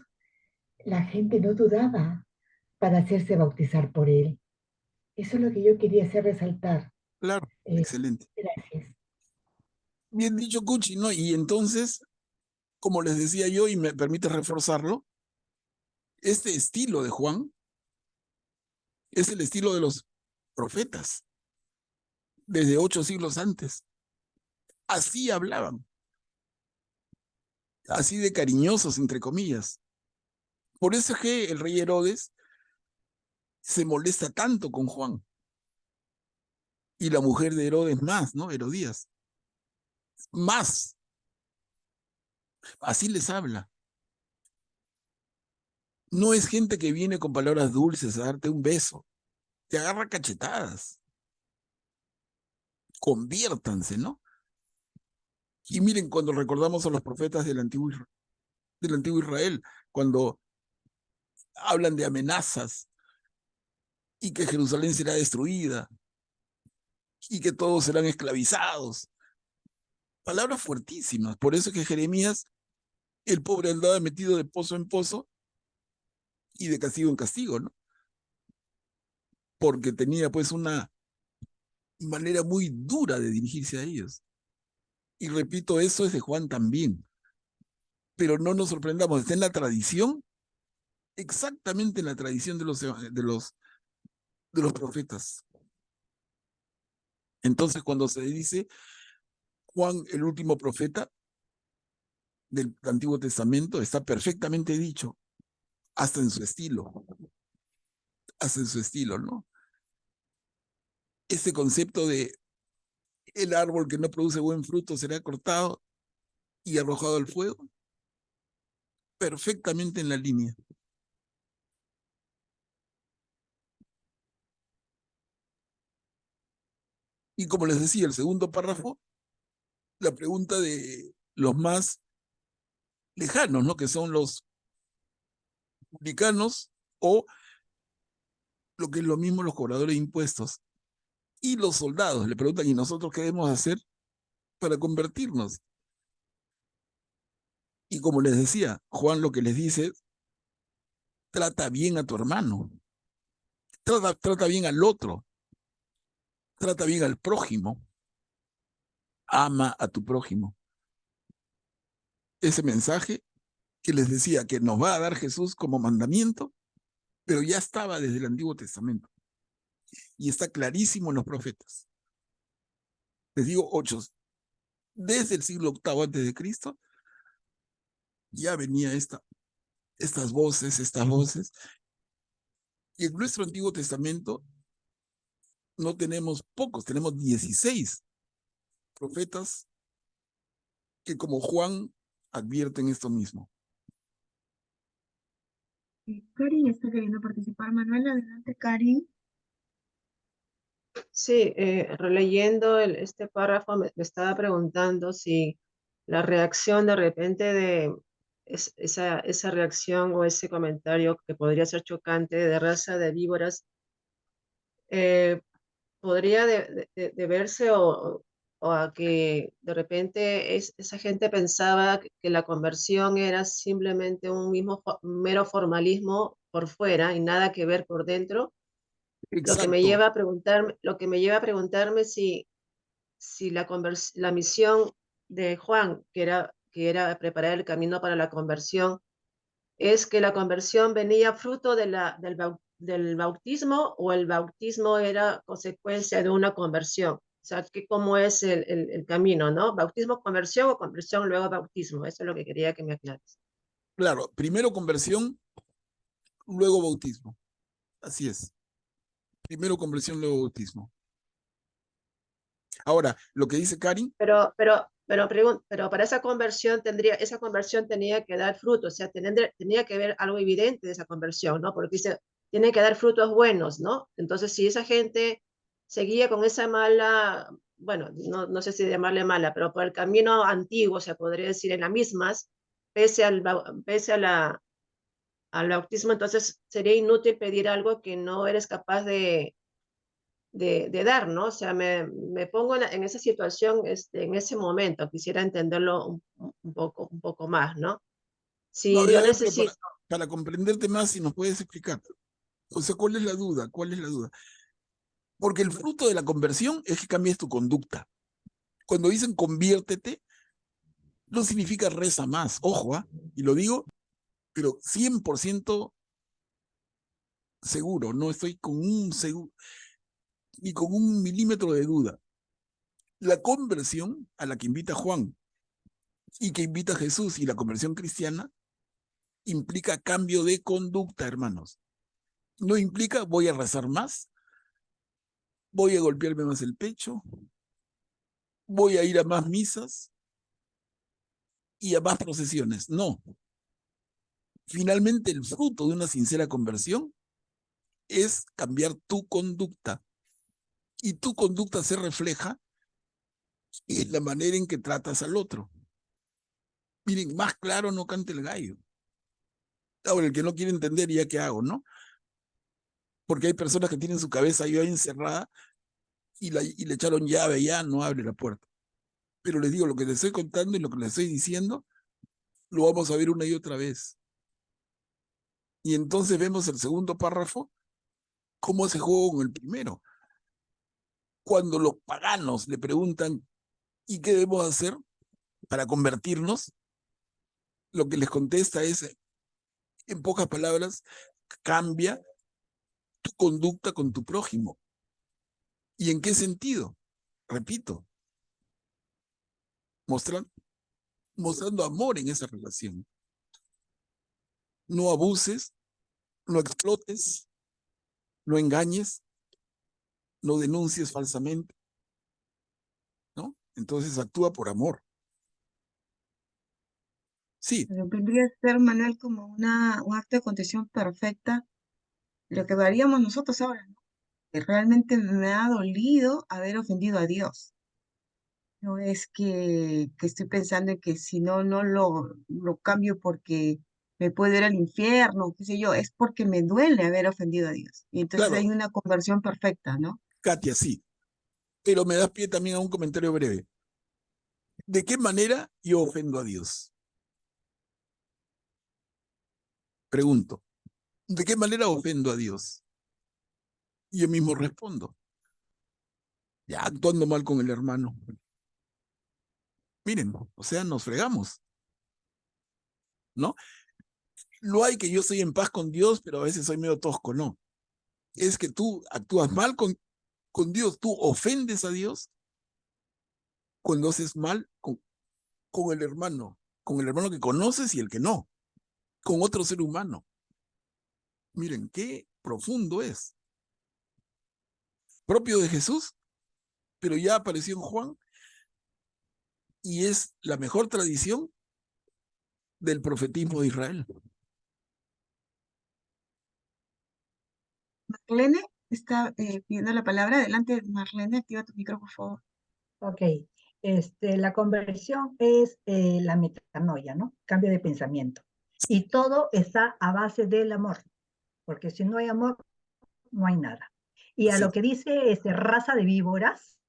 S10: la gente no dudaba para hacerse bautizar por él. Eso es lo que yo quería hacer resaltar.
S3: Claro, excelente.
S10: Gracias.
S3: Bien dicho, Cuchi, ¿no? Y entonces, como les decía yo, y me permite reforzarlo, este estilo de Juan es el estilo de los profetas, desde 8 siglos antes. Así hablaban, así de cariñosos, entre comillas. Por eso es que el rey Herodes se molesta tanto con Juan. Y la mujer de Herodes más, ¿no? Herodías. Más. Así les habla. No es gente que viene con palabras dulces a darte un beso. Te agarra cachetadas. Conviértanse, ¿no? Y miren, cuando recordamos a los profetas del antiguo Israel, cuando hablan de amenazas y que Jerusalén será destruida y que todos serán esclavizados. Palabras fuertísimas. Por eso es que Jeremías, el pobre, andaba metido de pozo en pozo y de castigo en castigo, ¿no? Porque tenía pues una manera muy dura de dirigirse a ellos. Y repito, eso es de Juan también. Pero no nos sorprendamos, está en la tradición, exactamente en la tradición de los profetas. Entonces, cuando se dice Juan, el último profeta del Antiguo Testamento, está perfectamente dicho, hasta en su estilo, ¿no? Este concepto de el árbol que no produce buen fruto será cortado y arrojado al fuego, perfectamente en la línea. Y como les decía, el segundo párrafo, la pregunta de los más lejanos, ¿no? Que son los publicanos o lo que es lo mismo los cobradores de impuestos. Y los soldados le preguntan, ¿y nosotros qué debemos hacer para convertirnos? Y como les decía, Juan lo que les dice, trata bien a tu hermano, trata bien al otro, trata bien al prójimo, ama a tu prójimo. Ese mensaje que les decía que nos va a dar Jesús como mandamiento, pero ya estaba desde el Antiguo Testamento y está clarísimo en los profetas. Les digo, desde el siglo VIII antes de Cristo, ya venía estas voces. Y en nuestro Antiguo Testamento no tenemos pocos, tenemos 16 profetas que como Juan advierten esto mismo.
S1: Cari está queriendo participar. Manuel, adelante, Cari.
S8: Sí, releyendo este párrafo me estaba preguntando si la reacción de repente de esa reacción o ese comentario que podría ser chocante de raza de víboras, podría deberse o a que de repente esa gente pensaba que la conversión era simplemente un mero formalismo por fuera y nada que ver por dentro. Lo que me
S3: Exacto.
S8: lleva a preguntarme si la misión de Juan, que era preparar el camino para la conversión, es que la conversión venía fruto del bautismo o el bautismo era consecuencia de una conversión. O sea, cómo es el camino, ¿no? Bautismo, conversión o conversión, luego bautismo. Eso es lo que quería que me aclares.
S3: Claro, primero conversión, luego bautismo. Así es. Primero conversión, luego bautismo. Ahora, lo que dice Karin,
S8: Pero para esa conversión tenía que dar frutos, o sea, tenía que haber algo evidente de esa conversión, ¿no? Porque dice, tiene que dar frutos buenos, ¿no? Entonces, si esa gente seguía con esa mala, bueno, no sé si llamarle mala, pero por el camino antiguo, se podría decir, en las mismas, pese al bautismo, entonces sería inútil pedir algo que no eres capaz de dar, ¿no? O sea, me pongo en esa situación, en ese momento, quisiera entenderlo un poco más, ¿no?
S3: no,
S8: Si
S3: a
S8: yo
S3: ver, pero
S8: necesito,
S3: para comprenderte más, si nos puedes explicar. O sea, ¿cuál es la duda? ¿Cuál es la duda? Porque el fruto de la conversión es que cambies tu conducta. Cuando dicen conviértete, no significa reza más. Ojo, ¿ah? Y lo digo, pero 100% seguro, no estoy con ni con un milímetro de duda. La conversión a la que invita Juan y que invita Jesús y la conversión cristiana implica cambio de conducta, hermanos. No implica voy a rezar más, voy a golpearme más el pecho, voy a ir a más misas y a más procesiones. No. Finalmente, el fruto de una sincera conversión es cambiar tu conducta. Y tu conducta se refleja en la manera en que tratas al otro. Miren, más claro no cante el gallo. Ahora, el que no quiere entender, ¿ya qué hago, no? Porque hay personas que tienen su cabeza ahí encerrada y le echaron llave, ya no abre la puerta. Pero les digo, lo que les estoy contando y lo que les estoy diciendo, lo vamos a ver una y otra vez. Y entonces vemos el segundo párrafo, cómo se juega con el primero. Cuando los paganos le preguntan, ¿y qué debemos hacer para convertirnos? Lo que les contesta es, en pocas palabras, cambia tu conducta con tu prójimo. ¿Y en qué sentido? Repito, mostrando amor en esa relación. No abuses, no explotes, no engañes, no denuncies falsamente, ¿no? Entonces actúa por amor. Sí,
S1: Pero vendría a ser, Manuel, como un acto de contrición perfecta, lo que haríamos nosotros ahora, ¿no? Que realmente me ha dolido haber ofendido a Dios. No es que estoy pensando en que si no lo cambio porque me puedo ir al infierno, qué sé yo, es porque me duele haber ofendido a Dios. Y entonces hay
S3: claro,
S1: una conversión perfecta, ¿no?
S3: Katia, sí. Pero me das pie también a un comentario breve. ¿De qué manera yo ofendo a Dios? Pregunto. ¿De qué manera ofendo a Dios? Y yo mismo respondo. Ya actuando mal con el hermano. Miren, o sea, nos fregamos, ¿no? No hay que yo estoy en paz con Dios, pero a veces soy medio tosco, no. Es que tú actúas mal con Dios, tú ofendes a Dios cuando haces mal con el hermano que conoces y el que no, con otro ser humano. Miren, qué profundo es. Propio de Jesús, pero ya apareció en Juan y es la mejor tradición del profetismo de Israel.
S1: Marlene está pidiendo la palabra. Adelante, Marlene, activa tu micro, por favor.
S5: Ok, la conversión es la metanoia, ¿no? Cambio de pensamiento. Y todo está a base del amor, porque si no hay amor, no hay nada. Y a
S3: Sí.
S5: lo que dice raza de víboras,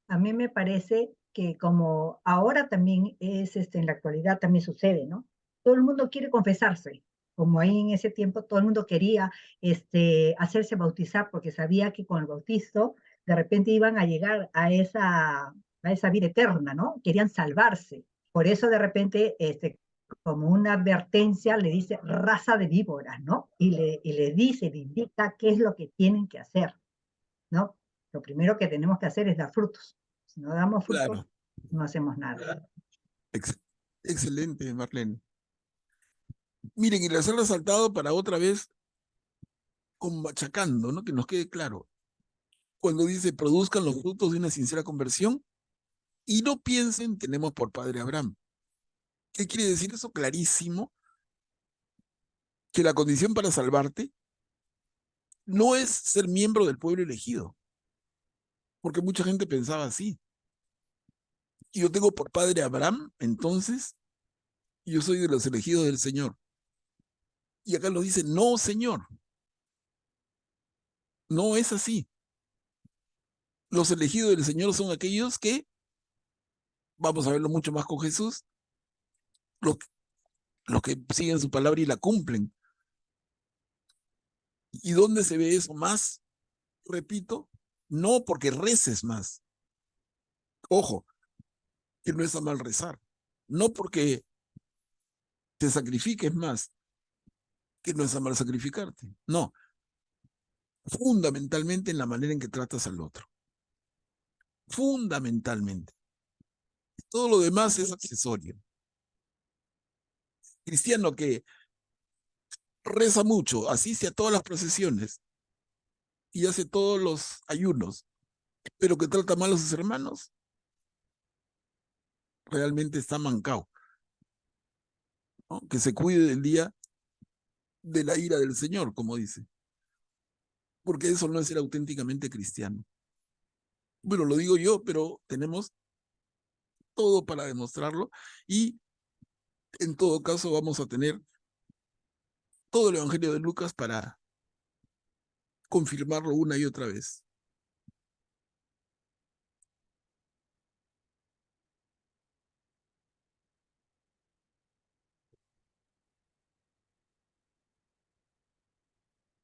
S5: a mí me parece que como ahora también es, en la actualidad también sucede, ¿no? Todo el mundo quiere confesarse, como ahí en ese tiempo todo el mundo quería hacerse bautizar porque sabía que con el bautizo de repente iban a llegar a esa vida eterna, ¿no? Querían salvarse. Por eso de repente, como una advertencia, le dice raza de víboras, ¿no? Y le dice, le indica qué es lo que tienen que hacer, ¿no? Lo primero que tenemos que hacer es dar frutos. Si no damos frutos,
S3: Claro.
S5: no hacemos nada.
S3: Excelente, Marlene. Miren, y les he resaltado para otra vez, como machacando, ¿no? Que nos quede claro. Cuando dice, produzcan los frutos de una sincera conversión y no piensen, tenemos por padre Abraham. ¿Qué quiere decir eso? Clarísimo, que la condición para salvarte no es ser miembro del pueblo elegido, porque mucha gente pensaba así. Y yo tengo por padre Abraham, entonces yo soy de los elegidos del Señor. Y acá lo dice, no, Señor. No es así. Los elegidos del Señor son aquellos que, vamos a verlo mucho más con Jesús, los que siguen su palabra y la cumplen. ¿Y dónde se ve eso más? Repito, no porque reces más. Ojo, que no está mal rezar. No porque te sacrifiques más, que no está mal sacrificarte. No, fundamentalmente en la manera en que tratas al otro. Fundamentalmente. Todo lo demás es accesorio. Cristiano que reza mucho, asiste a todas las procesiones y hace todos los ayunos, pero que trata mal a sus hermanos, realmente está mancado, ¿no? Que se cuide del día de la ira del Señor, como dice, porque eso no es ser auténticamente cristiano. Bueno, lo digo yo, pero tenemos todo para demostrarlo y en todo caso vamos a tener todo el Evangelio de Lucas para confirmarlo una y otra vez.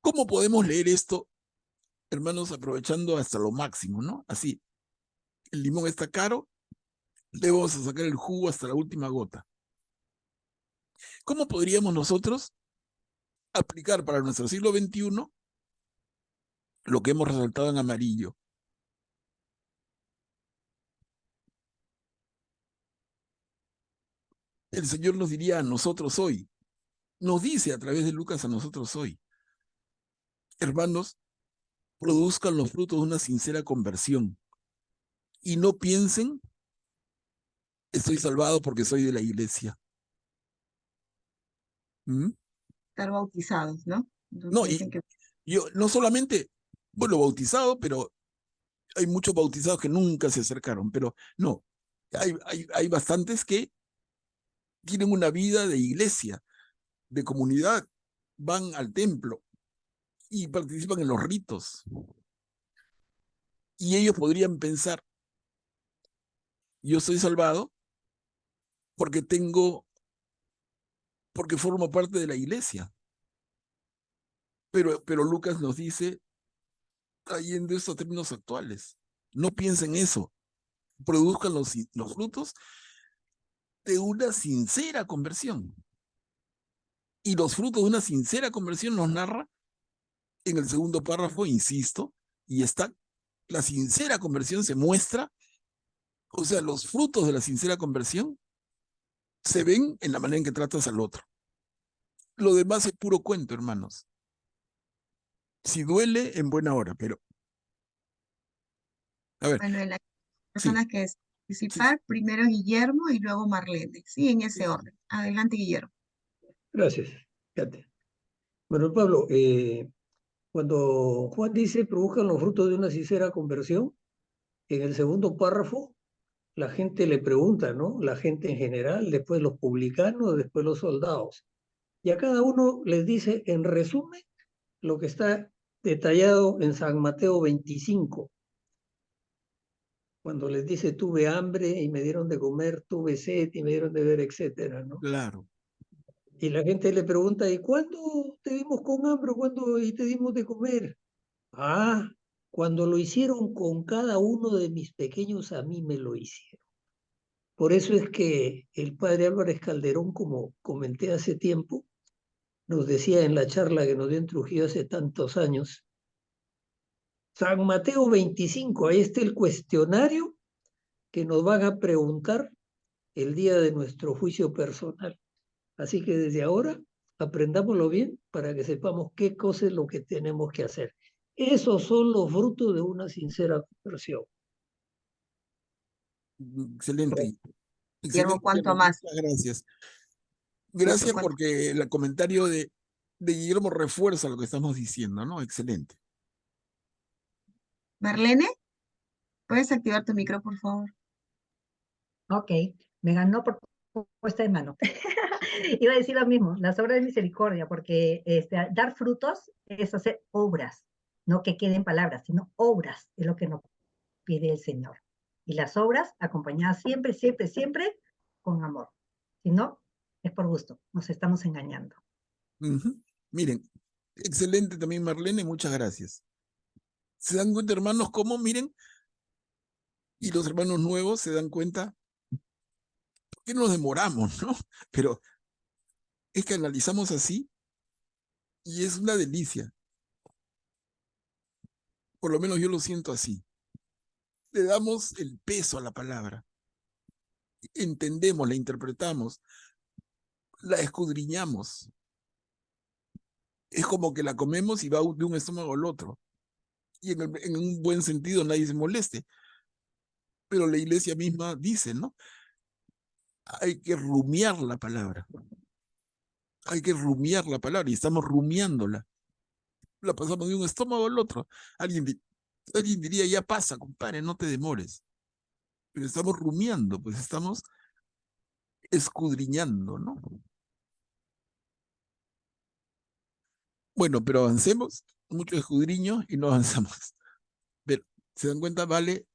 S3: ¿Cómo podemos leer esto, hermanos, aprovechando hasta lo máximo, ¿no? Así, el limón está caro, le vamos a sacar el jugo hasta la última gota. ¿Cómo podríamos nosotros aplicar para nuestro siglo XXI lo que hemos resaltado en amarillo? El Señor nos diría a nosotros hoy, nos dice a través de Lucas a nosotros hoy, hermanos, produzcan los frutos de una sincera conversión y no piensen, estoy salvado porque soy de la iglesia. ¿Mm?
S1: Estar bautizados, ¿no?
S3: No,
S1: Entonces
S3: y
S1: dicen que
S3: yo no solamente, bueno, bautizado, pero hay muchos bautizados que nunca se acercaron, pero no, hay bastantes que tienen una vida de iglesia, de comunidad, van al templo y participan en los ritos. Y ellos podrían pensar, yo soy salvado porque porque formo parte de la iglesia. Pero Lucas nos dice, trayendo estos términos actuales, no piensen eso, produzcan los frutos de una sincera conversión. Y los frutos de una sincera conversión nos narra en el segundo párrafo, insisto, y está, la sincera conversión se muestra O sea, los frutos de la sincera conversión se ven en la manera en que tratas al otro. Lo demás es puro cuento, hermanos. Si duele, en buena hora, pero... A ver,
S1: Bueno, las
S3: sí,
S1: personas que desean
S3: sí, sí.
S1: participar, primero Guillermo y luego Marlene. Sí, en ese orden. Adelante, Guillermo.
S11: Gracias, fíjate. Bueno, Pablo, cuando Juan dice produzcan los frutos de una sincera conversión, en el segundo párrafo la gente le pregunta, ¿no? La gente en general, después los publicanos, después los soldados. Y a cada uno les dice, en resumen, lo que está detallado en San Mateo 25, cuando les dice, tuve hambre y me dieron de comer, tuve sed y me dieron de beber, etcétera, ¿no?
S3: Claro.
S11: Y la gente le pregunta, ¿y cuándo te dimos con hambre? ¿Cuándo y te dimos de comer? Ah, cuando lo hicieron con cada uno de mis pequeños, a mí me lo hicieron. Por eso es que el padre Álvarez Calderón, como comenté hace tiempo, nos decía en la charla que nos dio en Trujillo hace tantos años, San Mateo 25, ahí está el cuestionario que nos van a preguntar el día de nuestro juicio personal. Así que desde ahora aprendámoslo bien para que sepamos qué cosa es lo que tenemos que hacer. Esos son los frutos de una sincera conversión.
S3: Excelente.
S1: Guillermo,
S3: Excelente,
S1: ¿cuánto
S3: Guillermo.
S1: más?
S3: Muchas gracias.
S1: Listo,
S3: Gracias
S1: ¿cuánto?
S3: porque el comentario de Guillermo refuerza lo que estamos diciendo, ¿no? Excelente.
S1: Marlene, ¿puedes activar tu micro, por favor?
S5: Ok, me ganó por puesta de mano. Iba a decir lo mismo, las obras de misericordia, porque dar frutos es hacer obras, no que queden palabras, sino obras, es lo que nos pide el Señor. Y las obras acompañadas siempre, siempre, siempre con amor. Si no, es por gusto, nos estamos engañando.
S3: Ujú. Miren, excelente también Marlene, muchas gracias. ¿Se dan cuenta, hermanos, cómo, miren, y los hermanos nuevos se dan cuenta por qué nos demoramos, ¿no? Pero es que analizamos así y es una delicia. Por lo menos yo lo siento así. Le damos el peso a la palabra. Entendemos, la interpretamos, la escudriñamos. Es como que la comemos y va de un estómago al otro. Y en un buen sentido nadie se moleste. Pero la iglesia misma dice, ¿no? Hay que rumiar la palabra. Hay que rumiar la palabra y estamos rumiándola. La pasamos de un estómago al otro. Alguien, alguien diría, ya pasa, compadre, no te demores. Pero estamos rumiando, pues estamos escudriñando, ¿no? Bueno, pero avancemos, mucho escudriño y no avanzamos. Pero, ¿se dan cuenta? Vale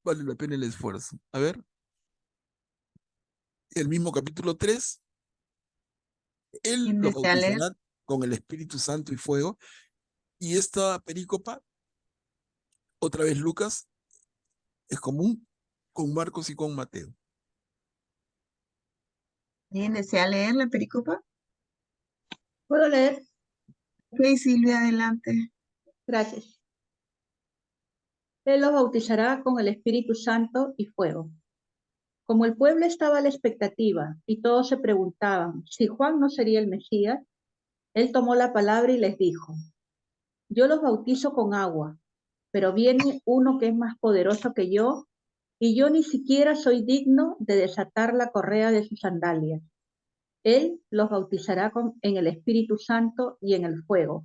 S3: la pena el esfuerzo. A ver, el mismo capítulo 3, Él
S1: ¿Quién
S3: los
S1: desea leer?
S3: bautizará con el Espíritu Santo y fuego. Y esta perícopa, otra vez Lucas, es común con Marcos y con Mateo.
S1: ¿Quién desea leer la pericopa?
S12: ¿Puedo leer?
S1: Ok, Silvia, adelante.
S12: Gracias. Él los bautizará con el Espíritu Santo y fuego. Como el pueblo estaba a la expectativa y todos se preguntaban si Juan no sería el Mesías, él tomó la palabra y les dijo, yo los bautizo con agua, pero viene uno que es más poderoso que yo, y yo ni siquiera soy digno de desatar la correa de sus sandalias. Él los bautizará en el Espíritu Santo y en el fuego.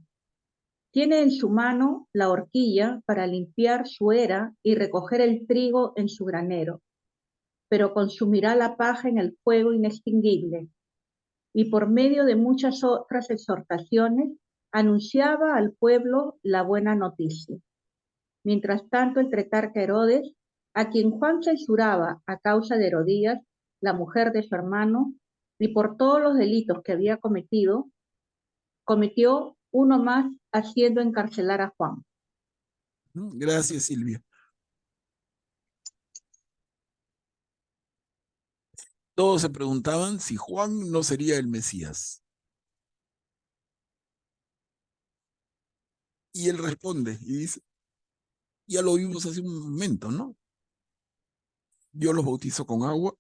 S12: Tiene en su mano la horquilla para limpiar su era y recoger el trigo en su granero, pero consumirá la paja en el fuego inextinguible. Y por medio de muchas otras exhortaciones, anunciaba al pueblo la buena noticia. Mientras tanto, el tetrarca Herodes, a quien Juan censuraba a causa de Herodías, la mujer de su hermano, y por todos los delitos que había cometido, cometió uno más haciendo encarcelar a Juan.
S3: Gracias, Silvia. Todos se preguntaban si Juan no sería el Mesías. Y él responde y dice, ya lo vimos hace un momento, ¿no? yo los bautizo con agua,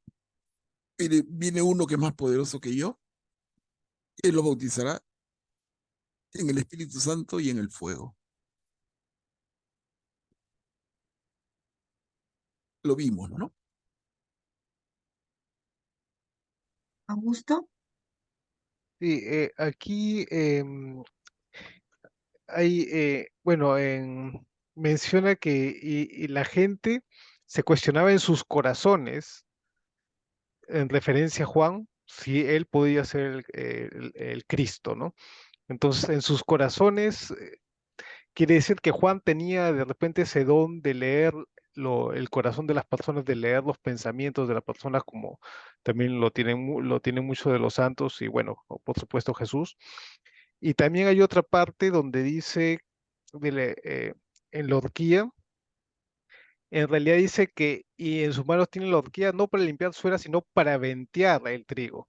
S3: viene uno que es más poderoso que yo, él los bautizará en el Espíritu Santo y en el fuego. Lo vimos, ¿no?
S1: Augusto.
S6: Sí, aquí hay, bueno, menciona que y la gente se cuestionaba en sus corazones, en referencia a Juan, si él podía ser el Cristo, ¿no? Entonces, en sus corazones, quiere decir que Juan tenía de repente ese don de leer el corazón de las personas, de leer los pensamientos de las personas, como también lo tienen muchos de los santos y bueno, por supuesto Jesús. Y también hay otra parte donde dice, en la horquilla, en realidad dice que y en sus manos tiene la horquilla no para limpiar suela, sino para ventear el trigo,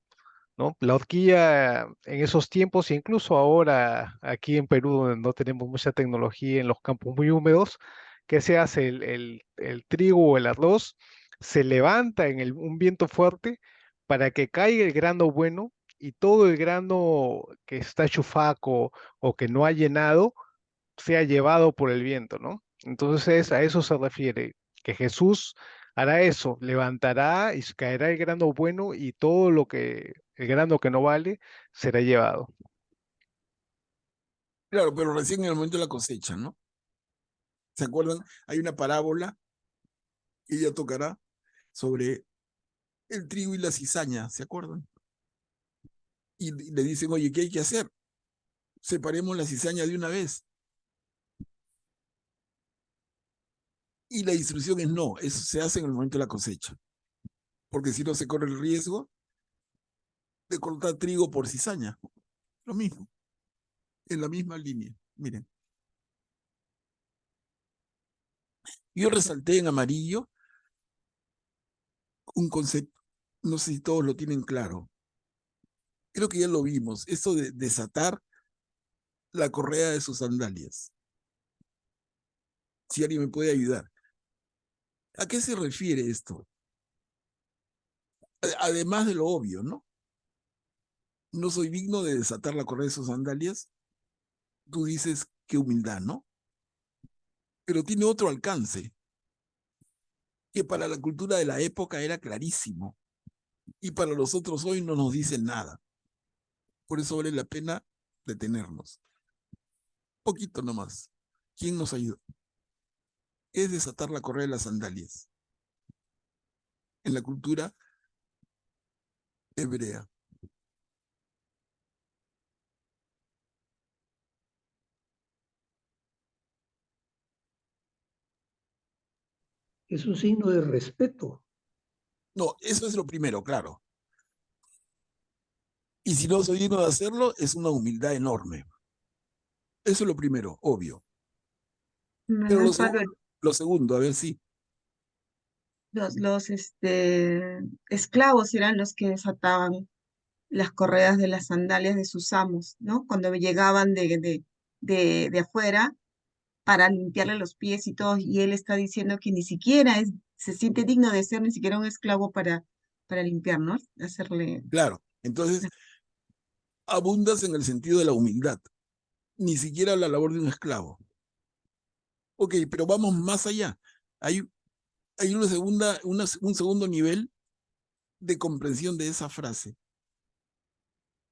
S6: ¿no? La horquilla en esos tiempos, e incluso ahora aquí en Perú, donde no tenemos mucha tecnología en los campos muy húmedos, ¿qué se hace? El trigo o el arroz se levanta en un viento fuerte para que caiga el grano bueno y todo el grano que está chufaco o que no ha llenado sea llevado por el viento, ¿no? Entonces a eso se refiere, que Jesús hará eso, levantará y caerá el grano bueno y todo el grano que no vale, será llevado.
S3: Claro, pero recién en el momento de la cosecha, ¿no? ¿Se acuerdan? Hay una parábola que ella tocará sobre el trigo y la cizaña, ¿se acuerdan? Y le dicen, oye, ¿qué hay que hacer? Separemos la cizaña de una vez. Y la instrucción es no, eso se hace en el momento de la cosecha, porque si no se corre el riesgo de cortar trigo por cizaña. Lo mismo, en la misma línea. Miren, yo resalté en amarillo un concepto, no sé si todos lo tienen claro. Creo que ya lo vimos, esto de desatar la correa de sus sandalias. Si alguien me puede ayudar. ¿A qué se refiere esto? Además de lo obvio, ¿no? No soy digno de desatar la correa de sus sandalias. Tú dices, qué humildad, ¿no? Pero tiene otro alcance, que para la cultura de la época era clarísimo, y para nosotros hoy no nos dice nada. Por eso vale la pena detenernos. Poquito nomás. ¿Quién nos ayuda? Es desatar la correa de las sandalias. En la cultura hebrea.
S11: Es un signo de respeto.
S3: No, eso es lo primero, claro. Y si no soy digno de hacerlo, es una humildad enorme. Eso es lo primero, obvio. Pero
S1: Manuel Pablo,
S3: lo segundo, a ver si.
S1: los esclavos eran los que desataban las correas de las sandalias de sus amos, ¿no? Cuando llegaban de afuera para limpiarle los pies y todo, y él está diciendo que ni siquiera se siente digno de ser ni siquiera un esclavo para limpiar, ¿no? Hacerle...
S3: Claro, entonces abundas en el sentido de la humildad, ni siquiera la labor de un esclavo. Ok, pero vamos más allá. Hay un segundo nivel de comprensión de esa frase.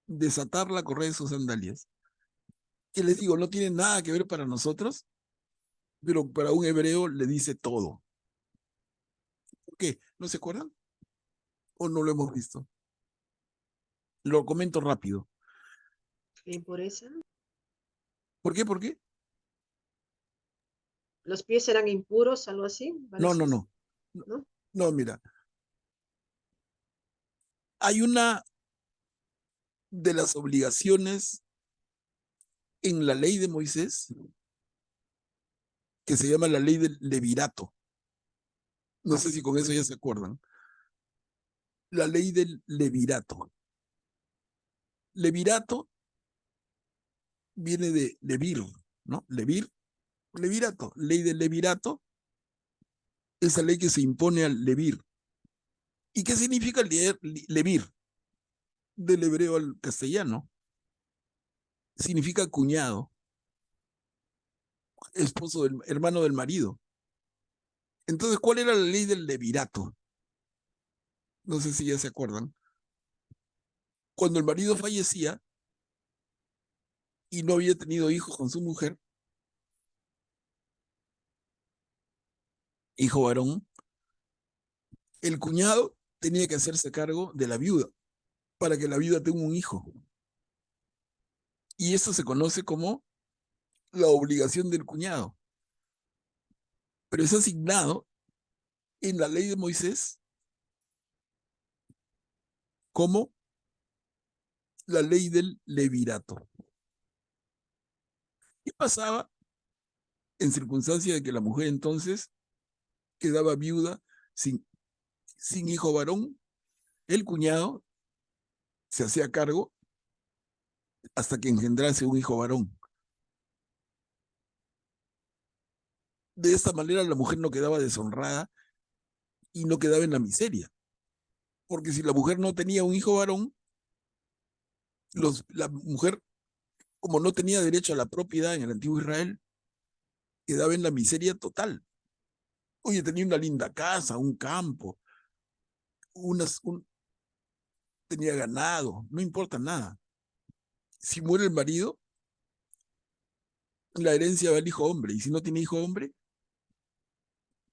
S3: Desatar la correa de sus sandalias. Que les digo, no tiene nada que ver para nosotros, pero para un hebreo le dice todo. ¿Por qué? ¿No se acuerdan? ¿O no lo hemos visto? Lo comento rápido.
S8: ¿La impureza?
S3: ¿Por qué? ¿Por qué?
S8: ¿Los pies eran impuros, algo así?
S3: No, no,
S8: Parece,
S3: no.
S8: ¿no?
S3: No, mira. Hay una de las obligaciones en la ley de Moisés que se llama la ley del levirato. No sé si con eso ya se acuerdan. La ley del levirato. Levirato viene de levir, ¿no? Levirato. Ley del levirato, esa ley que se impone al levir, ¿Y qué significa levir? Del hebreo al castellano. Significa cuñado, esposo del hermano del marido. Entonces, ¿cuál era la ley del levirato? No sé si ya se acuerdan. Cuando el marido fallecía y no había tenido hijos con su mujer, hijo varón, el cuñado tenía que hacerse cargo de la viuda para que la viuda tenga un hijo. Y esto se conoce como la obligación del cuñado. Pero es asignado en la ley de Moisés como la ley del levirato. ¿Qué pasaba en circunstancia de que la mujer entonces quedaba viuda sin hijo varón? El cuñado se hacía cargo hasta que engendrase un hijo varón. De esta manera la mujer no quedaba deshonrada y no quedaba en la miseria. Porque si la mujer no tenía un hijo varón, la mujer, como no tenía derecho a la propiedad en el antiguo Israel, quedaba en la miseria total. Oye, tenía una linda casa, un campo, tenía ganado, no importa nada. Si muere el marido, la herencia va al hijo hombre, y si no tiene hijo hombre,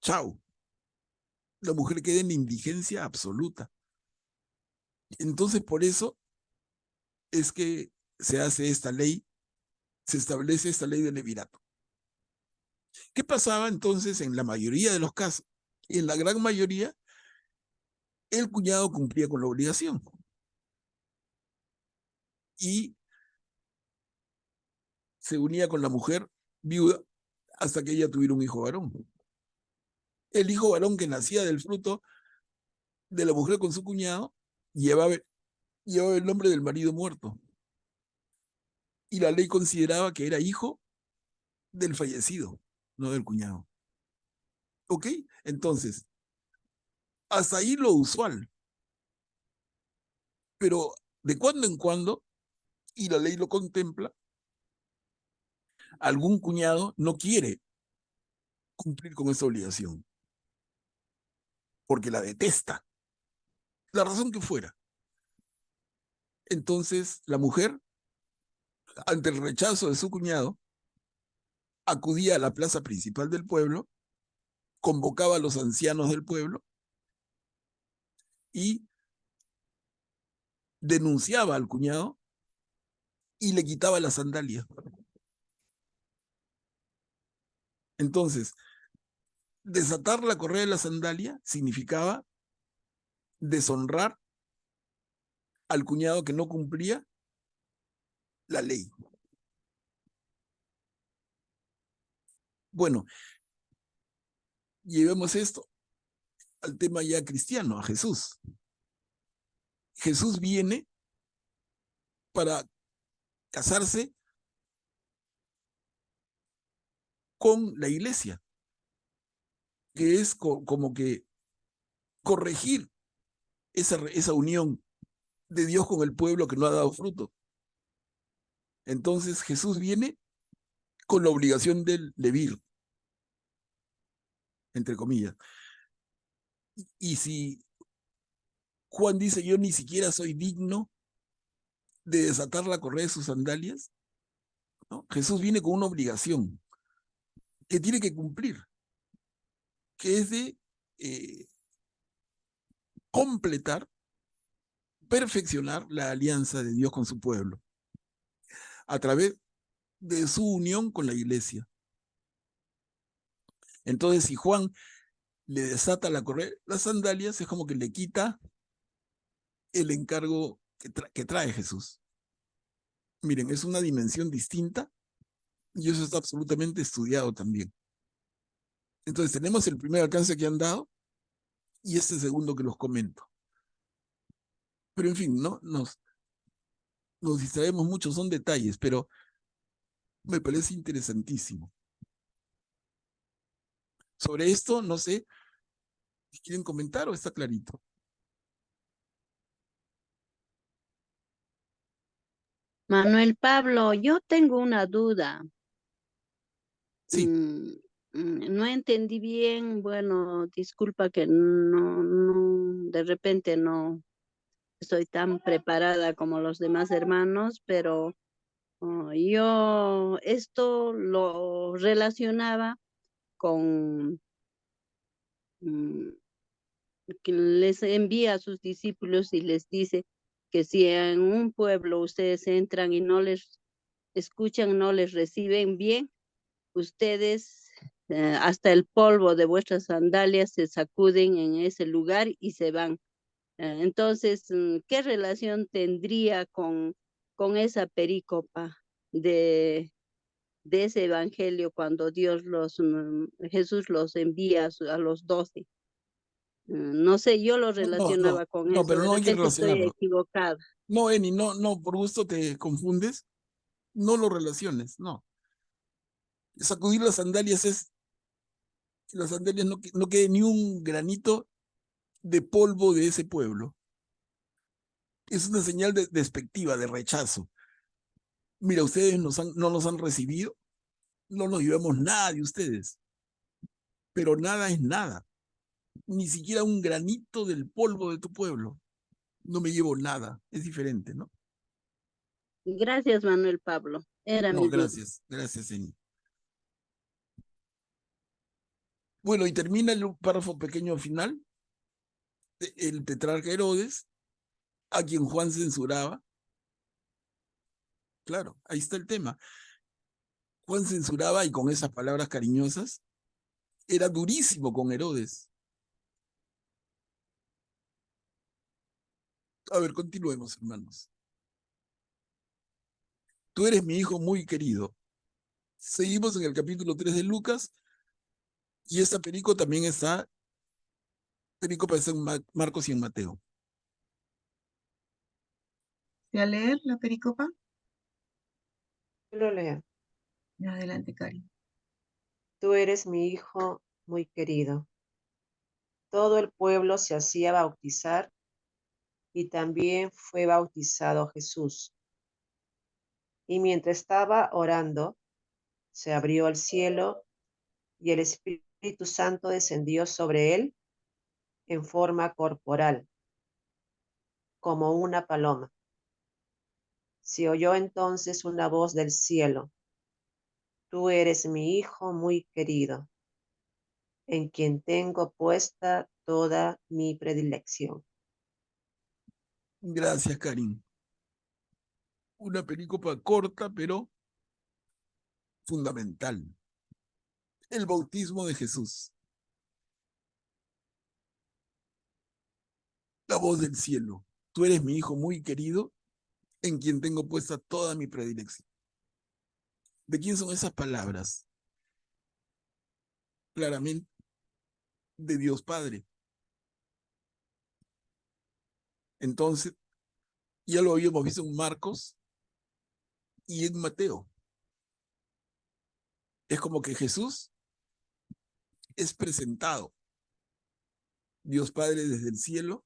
S3: chao. La mujer queda en indigencia absoluta. Entonces, por eso es que se hace esta ley, se establece esta ley del levirato. ¿Qué pasaba entonces en la mayoría de los casos? En la gran mayoría, el cuñado cumplía con la obligación. Y se unía con la mujer viuda hasta que ella tuviera un hijo varón. El hijo varón que nacía del fruto de la mujer con su cuñado llevaba el nombre del marido muerto. Y la ley consideraba que era hijo del fallecido, no del cuñado. ¿Ok? Entonces, hasta ahí lo usual. Pero de cuando en cuando, y la ley lo contempla, algún cuñado no quiere cumplir con esa obligación, porque la detesta, la razón que fuera. Entonces, la mujer, ante el rechazo de su cuñado, acudía a la plaza principal del pueblo, convocaba a los ancianos del pueblo y denunciaba al cuñado y le quitaba la sandalia. Entonces, desatar la correa de la sandalia significaba deshonrar al cuñado que no cumplía la ley. Bueno, llevemos esto al tema ya cristiano, a Jesús. Jesús viene para casarse con la iglesia, que es como que corregir esa unión de Dios con el pueblo que no ha dado fruto. Entonces Jesús viene con la obligación del levir, entre comillas. Y si Juan dice, yo ni siquiera soy digno de desatar la correa de sus sandalias, ¿no? Jesús viene con una obligación que tiene que cumplir, que es de completar, perfeccionar la alianza de Dios con su pueblo a través de su unión con la iglesia. Entonces, si Juan le desata las sandalias, es como que le quita el encargo que trae Jesús. Miren, es una dimensión distinta y eso está absolutamente estudiado también. Entonces, tenemos el primer alcance que han dado y este segundo que los comento. Pero en fin, ¿no? Nos distraemos mucho, son detalles, pero me parece interesantísimo. Sobre esto, no sé si quieren comentar o está clarito.
S7: Manuel Pablo, yo tengo una duda.
S3: Sí,
S7: No entendí bien, bueno, disculpa que de repente no estoy tan preparada como los demás hermanos, pero yo esto lo relacionaba con mm, que les envía a sus discípulos y les dice que si en un pueblo ustedes entran y no les escuchan, no les reciben bien, ustedes hasta el polvo de vuestras sandalias se sacuden en ese lugar y se van. Entonces, ¿qué relación tendría con esa perícopa de ese evangelio cuando Jesús los envía a los 12? No sé, yo lo
S3: no, no,
S7: relacionaba con
S3: no,
S7: eso,
S3: pero
S7: de
S3: no hay que
S7: repente estoy
S3: relacionarlo.
S7: equivocada.
S3: No, Eni, no, no, por gusto te confundes, no lo relaciones, no. Sacudir las sandalias es que las sandalias no quede ni un granito de polvo de ese pueblo. Es una señal despectiva, de rechazo. Mira, ustedes no nos han recibido, no nos llevamos nada de ustedes, pero nada es nada, ni siquiera un granito del polvo de tu pueblo. No me llevo nada, es diferente, ¿no?
S7: Gracias, Manuel Pablo. Era
S3: No,
S7: mi duda.
S3: gracias, Eni. Bueno, y termina el párrafo pequeño final, el tetrarca Herodes, a quien Juan censuraba. Claro, ahí está el tema. Juan censuraba y con esas palabras cariñosas era durísimo con Herodes. A ver, continuemos, hermanos. Tú eres mi hijo muy querido. Seguimos en el capítulo 3 de Lucas y esta perícopa también está en Marcos y en Mateo.
S1: ¿Voy a leer la pericopa?
S8: Yo lo leo.
S1: Adelante, Cari.
S8: Tú eres mi hijo muy querido. Todo el pueblo se hacía bautizar y también fue bautizado Jesús. Y mientras estaba orando, se abrió el cielo y el Espíritu Santo descendió sobre él en forma corporal, como una paloma. Se oyó entonces una voz del cielo: Tú eres mi hijo muy querido, en quien tengo puesta toda mi predilección.
S3: Gracias, Karin. Una perícopa corta, pero fundamental. El bautismo de Jesús. La voz del cielo. Tú eres mi hijo muy querido, en quien tengo puesta toda mi predilección. ¿De quién son esas palabras? Claramente, de Dios Padre. Entonces, ya lo habíamos visto en Marcos y en Mateo. Es como que Jesús es presentado. Dios Padre desde el cielo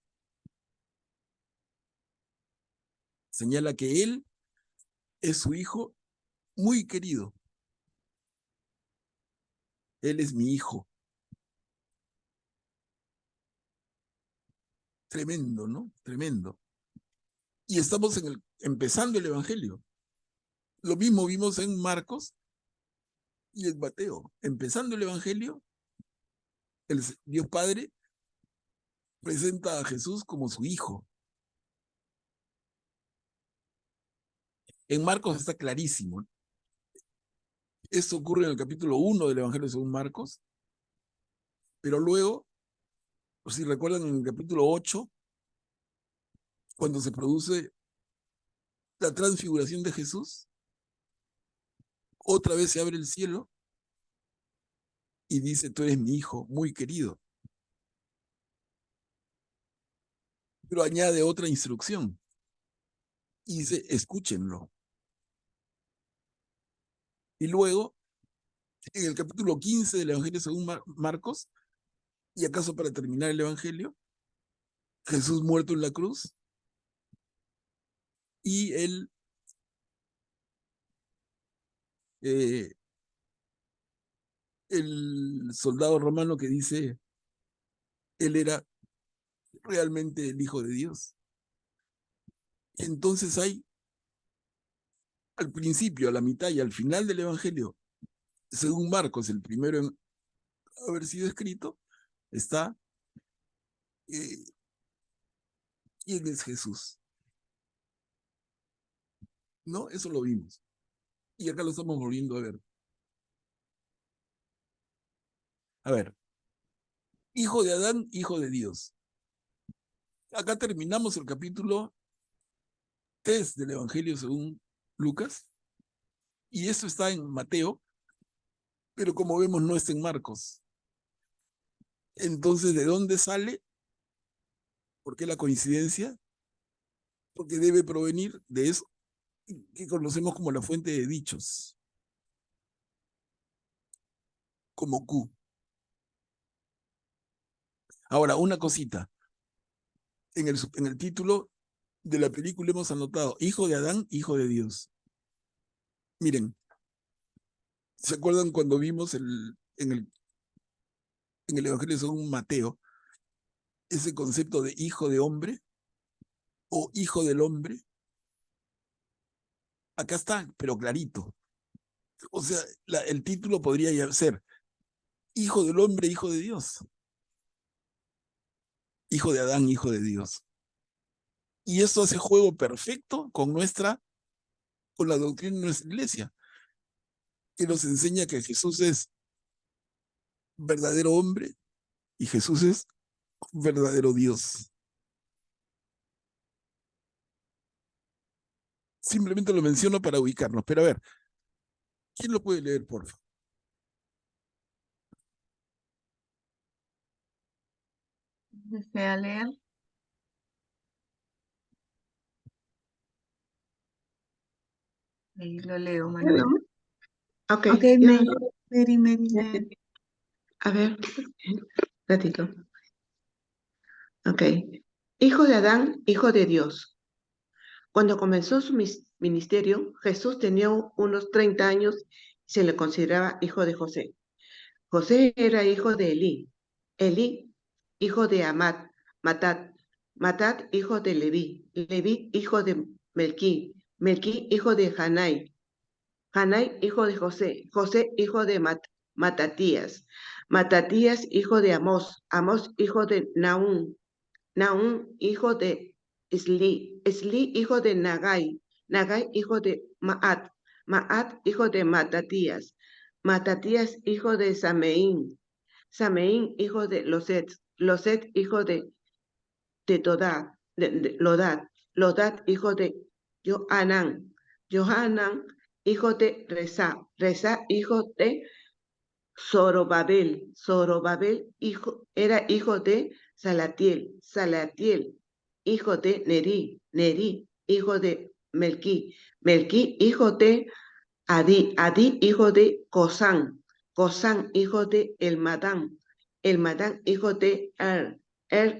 S3: señala que Él es su hijo muy querido. Él es mi hijo. Tremendo, ¿no? Tremendo. Y estamos empezando el Evangelio. Lo mismo vimos en Marcos y en Mateo. Empezando el Evangelio, el Dios Padre presenta a Jesús como su hijo. En Marcos está clarísimo. Esto ocurre en el capítulo 1 del Evangelio según Marcos, pero luego, si recuerdan, en el capítulo 8, cuando se produce la transfiguración de Jesús, otra vez se abre el cielo y dice: tú eres mi hijo muy querido. Pero añade otra instrucción y dice: escúchenlo. Y luego, en el capítulo 15 del Evangelio según Marcos, y acaso para terminar el Evangelio, Jesús muerto en la cruz y el el soldado romano que dice, él era realmente el Hijo de Dios. Entonces hay, al principio, a la mitad y al final del Evangelio, según Marcos, el primero en haber sido escrito, está ¿quién es Jesús? ¿No? Eso lo vimos. Y acá lo estamos volviendo a ver. A ver, hijo de Adán, hijo de Dios. Acá terminamos el capítulo 3 del Evangelio según Lucas. Y eso está en Mateo, pero como vemos no está en Marcos. Entonces, ¿de dónde sale? ¿Por qué la coincidencia? Porque debe provenir de eso que conocemos como la fuente de dichos, como Q. Ahora, una cosita. En el título de la película hemos anotado hijo de Adán, hijo de Dios. Miren, ¿se acuerdan cuando vimos en el Evangelio según Mateo ese concepto de hijo de hombre o hijo del hombre? Acá está, pero clarito. O sea, el título podría ya ser hijo del hombre, hijo de Dios. Hijo de Adán, hijo de Dios. Y esto hace juego perfecto con la doctrina de nuestra iglesia, que nos enseña que Jesús es verdadero hombre y Jesús es verdadero Dios. Simplemente lo menciono para ubicarnos, pero a ver, ¿quién lo puede leer, por favor?
S1: ¿Desea leer? Ahí lo leo, Manuel.
S13: Ok,
S1: Ok,
S13: ya.
S1: Mary lee.
S13: A ver, ratito. Ok. Hijo de Adán, hijo de Dios. Cuando comenzó su ministerio, Jesús tenía unos 30 años y se le consideraba hijo de José. José era hijo de Elí. Elí, hijo de Matat. Matat, hijo de Leví. Leví, hijo de Melquí. Melquí, hijo de Janai. Janai, hijo de José. José, hijo de Matatías. Matatías, hijo de Amós. Amós, hijo de Naúm. Naúm, hijo de Esli. Esli, hijo de Nagai. Nagai, hijo de Maat. Maat, hijo de Matatías. Matatías, hijo de Sameín. Sameín, hijo de Loset. Loset, hijo de Lodat. Lodat, hijo de Johanán. Johanán, hijo de Reza. Reza, hijo de Zorobabel. Zorobabel era hijo de Salatiel. Salatiel, hijo de Neri. Neri, hijo de Melquí. Melquí, hijo de Adí. Adí, hijo de Cosán. Cosán, hijo de Elmadán. Elmadán, hijo de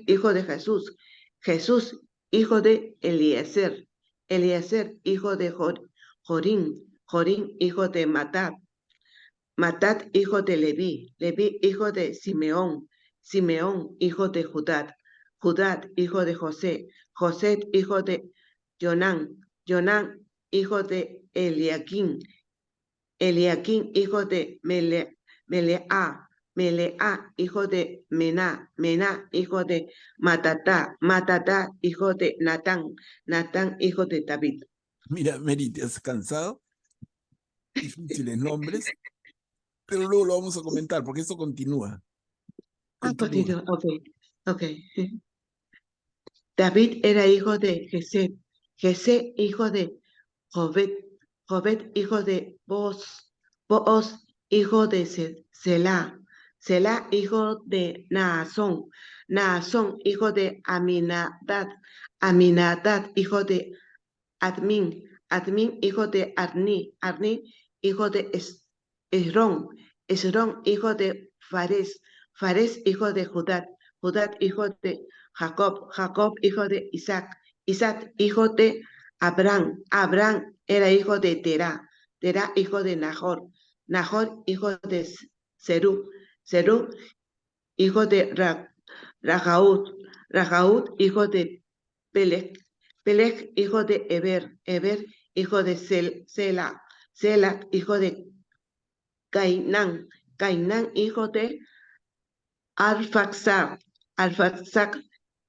S13: hijo de Jesús. Jesús, hijo de Eliezer. Eliezer, hijo de Jorín. Jorín, hijo de Matat. Matat, hijo de Leví. Leví, hijo de Simeón. Simeón, hijo de Judá. Judá, hijo de José. José, hijo de Jonán. Jonán, hijo de Eliaquín. Eliaquín, hijo de Melea. Melea, hijo de Mená. Mená, hijo de Matatá. Matatá, hijo de Natán. Natán, hijo de David.
S3: Mira, Mary, ¿te has cansado? Difíciles nombres, pero luego lo vamos a comentar porque esto continúa.
S13: Continúa. Ok. David era hijo de Jesé. Jesé, hijo de Jobed. Jobed, hijo de Booz. Booz, hijo de Selá. Selá, hijo de Naasón. Naasón, hijo de Aminadab. Aminadab, hijo de Admin. Admin, hijo de Arni. Arni, hijo de Esrón. Esrón, hijo de Fares. Fares, hijo de Judá. Judá, hijo de Jacob. Jacob, hijo de Isaac. Isaac, hijo de Abraham. Abraham era hijo de Terá. Terá, hijo de Nahor. Nahor, hijo de Serú. Serú, hijo de Rajaud. Rajaud, hijo de Peleg. Peleg, hijo de Eber. Eber, hijo de Sela. Sela, hijo de Cainán. Cainán, hijo de Arfaxad. Arfaxad,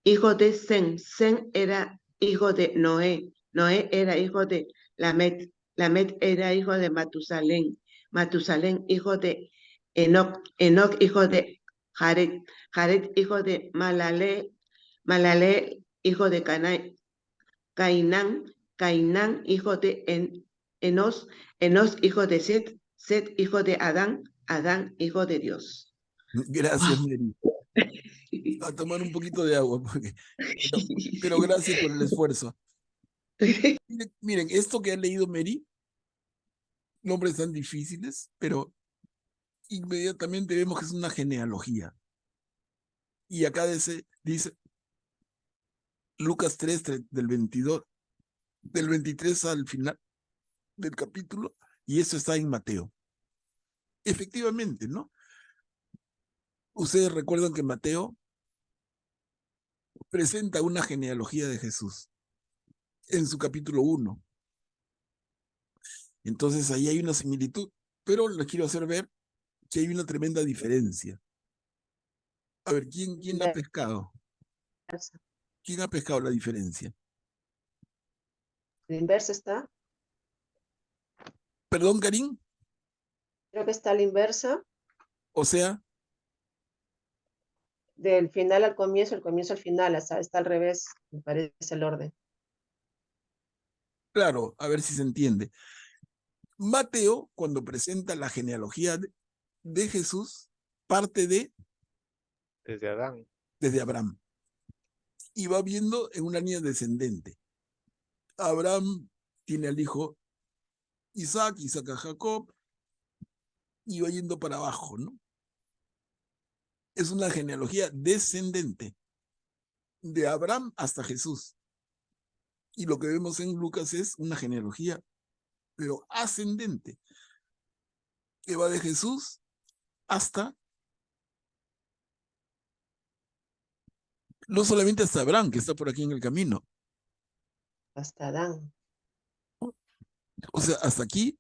S13: hijo de Sem. Sem era hijo de Noé. Noé era hijo de Lamet. Lamet era hijo de Matusalén. Matusalén, hijo de Enoc. Enoc, hijo de Jared. Jared, hijo de Malaleel. Malaleel, hijo de Cainán. Cainán, hijo de Enos. Enos, hijo de Set. Set, hijo de Adán. Adán, hijo de Dios.
S3: Gracias, Mary. A tomar un poquito de agua, pero gracias por el esfuerzo. Miren, esto que ha leído Mary, nombres tan difíciles, pero inmediatamente vemos que es una genealogía. Y acá dice Lucas 3, del 22, del 23 al final del capítulo, y eso está en Mateo. Efectivamente, ¿no? Ustedes recuerdan que Mateo presenta una genealogía de Jesús en su capítulo 1. Entonces ahí hay una similitud, pero les quiero hacer ver que hay una tremenda diferencia. A ver, ¿quién ha pescado? ¿Quién ha pescado la diferencia?
S8: ¿La inversa está?
S3: ¿Perdón, Karim?
S8: Creo que está la inversa.
S3: O sea,
S8: Del final al comienzo, el comienzo al final, está al revés, me parece el orden.
S3: claro, a ver si se entiende. Mateo, cuando presenta la genealogía de Jesús, parte
S6: Desde Adán.
S3: desde Abraham y va viendo en una línea descendente. Abraham tiene al hijo Isaac, Isaac a Jacob, y va yendo para abajo, ¿no? Es una genealogía descendente, de Abraham hasta Jesús. Y lo que vemos en Lucas es una genealogía, pero ascendente, que va de Jesús hasta, no solamente hasta Abraham, que está por aquí en el camino.
S8: Hasta Adán.
S3: O sea, hasta aquí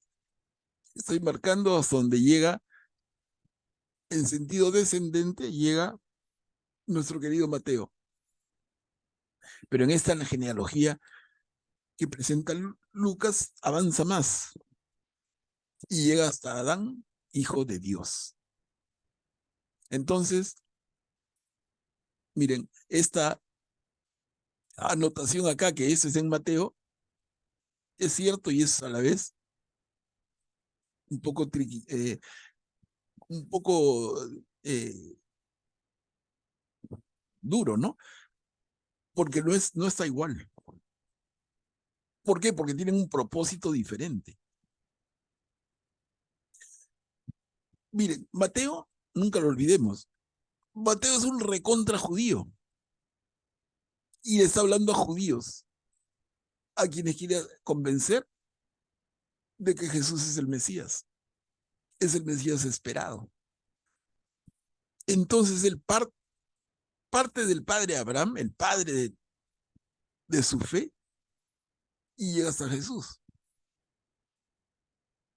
S3: estoy marcando hasta donde llega, en sentido descendente, llega nuestro querido Mateo. Pero en esta genealogía que presenta Lucas, avanza más y llega hasta Adán, hijo de Dios. Entonces, miren, esta anotación acá, que eso es en Mateo, es cierto y es a la vez un poco tricky, un poco duro, ¿no? Porque no está igual. ¿Por qué? Porque tienen un propósito diferente. Miren, Mateo, nunca lo olvidemos, Mateo es un recontra judío y le está hablando a judíos, a quienes quiere convencer de que Jesús es el Mesías esperado. Entonces él parte del padre Abraham, el padre de su fe, y llega hasta Jesús.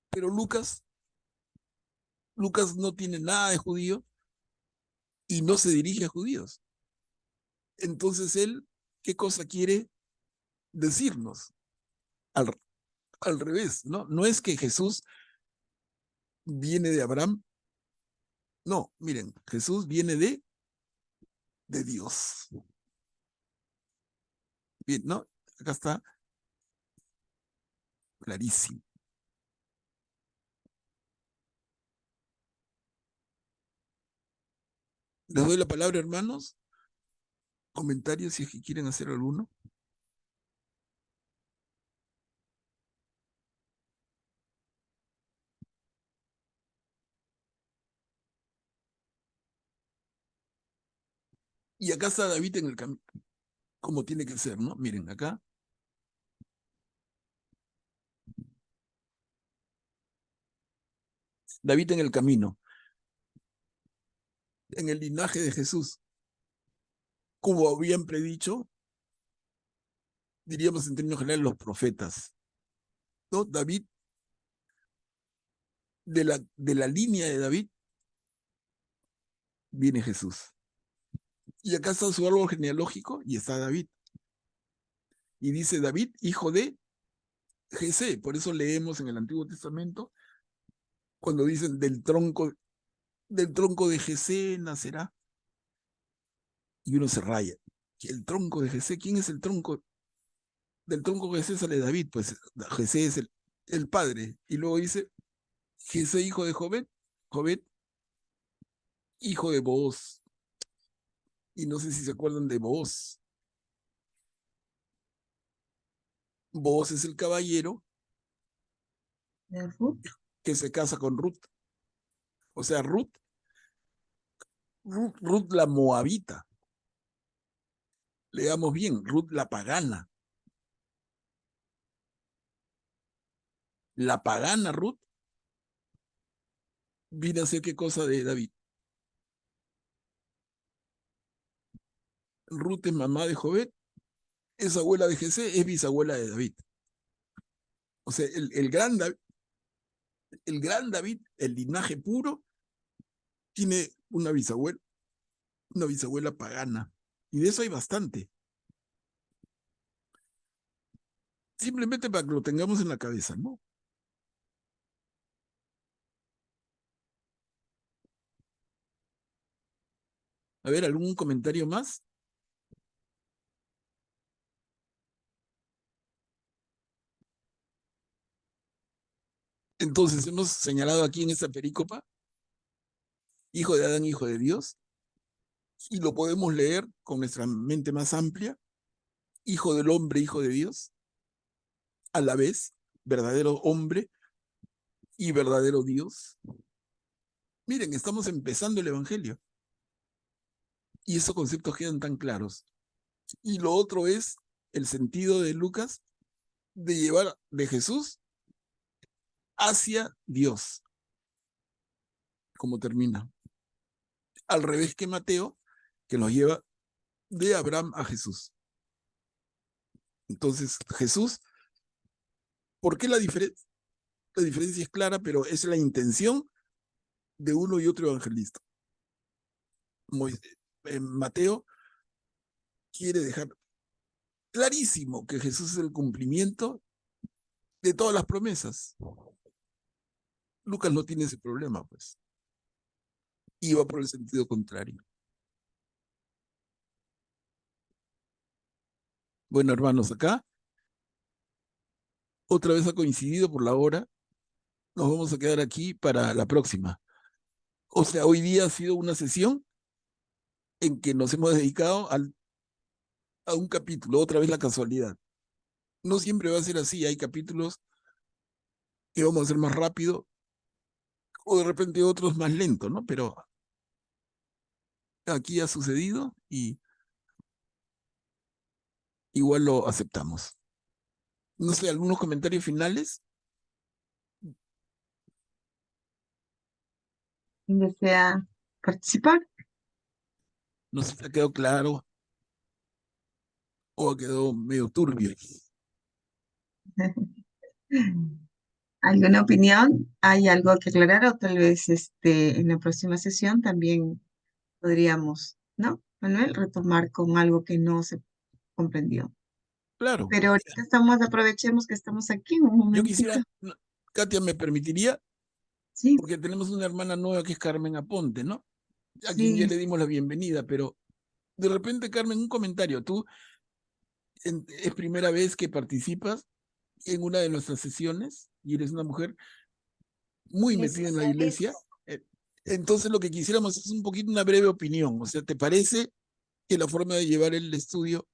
S3: Pero Lucas no tiene nada de judío y no se dirige a judíos. Entonces él, ¿qué cosa quiere decirnos? Al revés, ¿no? No es que Jesús viene de Abraham. No, miren, Jesús viene de Dios. Bien, ¿no? Acá está clarísimo. Les doy la palabra, hermanos. Comentarios si es que quieren hacer alguno. Y acá está David en el camino, como tiene que ser, ¿no? Miren, acá. David en el camino, en el linaje de Jesús. Como habían predicho, diríamos en términos generales, los profetas, ¿no? David, de la línea de David, viene Jesús. Y acá está su árbol genealógico y está David. Y dice David, hijo de Jesé. Por eso leemos en el Antiguo Testamento, cuando dicen del tronco de Jesé nacerá. Y uno se raya. El tronco de Jesé, ¿quién es el tronco? Del tronco de Jesé sale David, pues Jesé es el padre. Y luego dice, Jesé, hijo de Jobed, Jobed, hijo de Booz. Y no sé si se acuerdan de Booz. Booz es el caballero que se casa con Ruth. O sea, Ruth la moabita. Leamos bien, Ruth la pagana. La pagana Ruth viene a ser qué cosa de David. Ruth es mamá de Jobed, es abuela de Jesé, es bisabuela de David. O sea, el gran David, el linaje puro, tiene una bisabuela pagana. Y de eso hay bastante. Simplemente para que lo tengamos en la cabeza, ¿no? A ver, ¿algún comentario más? Entonces, hemos señalado aquí en esta perícopa, hijo de Adán, hijo de Dios, y lo podemos leer con nuestra mente más amplia, hijo del hombre, hijo de Dios, a la vez, verdadero hombre y verdadero Dios. Miren, estamos empezando el Evangelio y esos conceptos quedan tan claros. Y lo otro es el sentido de Lucas de llevar de Jesús hacia Dios, como termina. Al revés que Mateo, que nos lleva de Abraham a Jesús. Entonces, Jesús, ¿por qué la diferencia? La diferencia es clara, pero es la intención de uno y otro evangelista. Mateo quiere dejar clarísimo que Jesús es el cumplimiento de todas las promesas. Lucas no tiene ese problema, pues. Y va por el sentido contrario. Bueno, hermanos, acá otra vez ha coincidido por la hora. Nos vamos a quedar aquí para la próxima. O sea, hoy día ha sido una sesión en que nos hemos dedicado a un capítulo, otra vez la casualidad. No siempre va a ser así, hay capítulos que vamos a hacer más rápido o de repente otros más lento, ¿no? Pero aquí ha sucedido y igual lo aceptamos. No sé, ¿algunos comentarios finales?
S1: ¿Quién desea participar?
S3: No sé si ha quedado claro o ha quedado medio turbio.
S1: ¿Alguna opinión? ¿Hay algo que aclarar? O tal vez en la próxima sesión también podríamos, ¿no, Manuel? Retomar con algo que no se comprendió.
S3: Claro.
S1: Pero ahorita aprovechemos que estamos aquí un
S3: Yo
S1: momentito.
S3: quisiera, Katia, ¿me permitiría?
S1: Sí,
S3: Porque tenemos una hermana nueva que es Carmen Aponte, ¿no? A quien
S1: sí,
S3: ya le dimos la bienvenida, pero de repente, Carmen, un comentario. Tú es primera vez que participas en una de nuestras sesiones y eres una mujer muy metida en la iglesia. Entonces lo que quisiéramos es un poquito una breve opinión. O sea, ¿te parece que la forma de llevar el estudio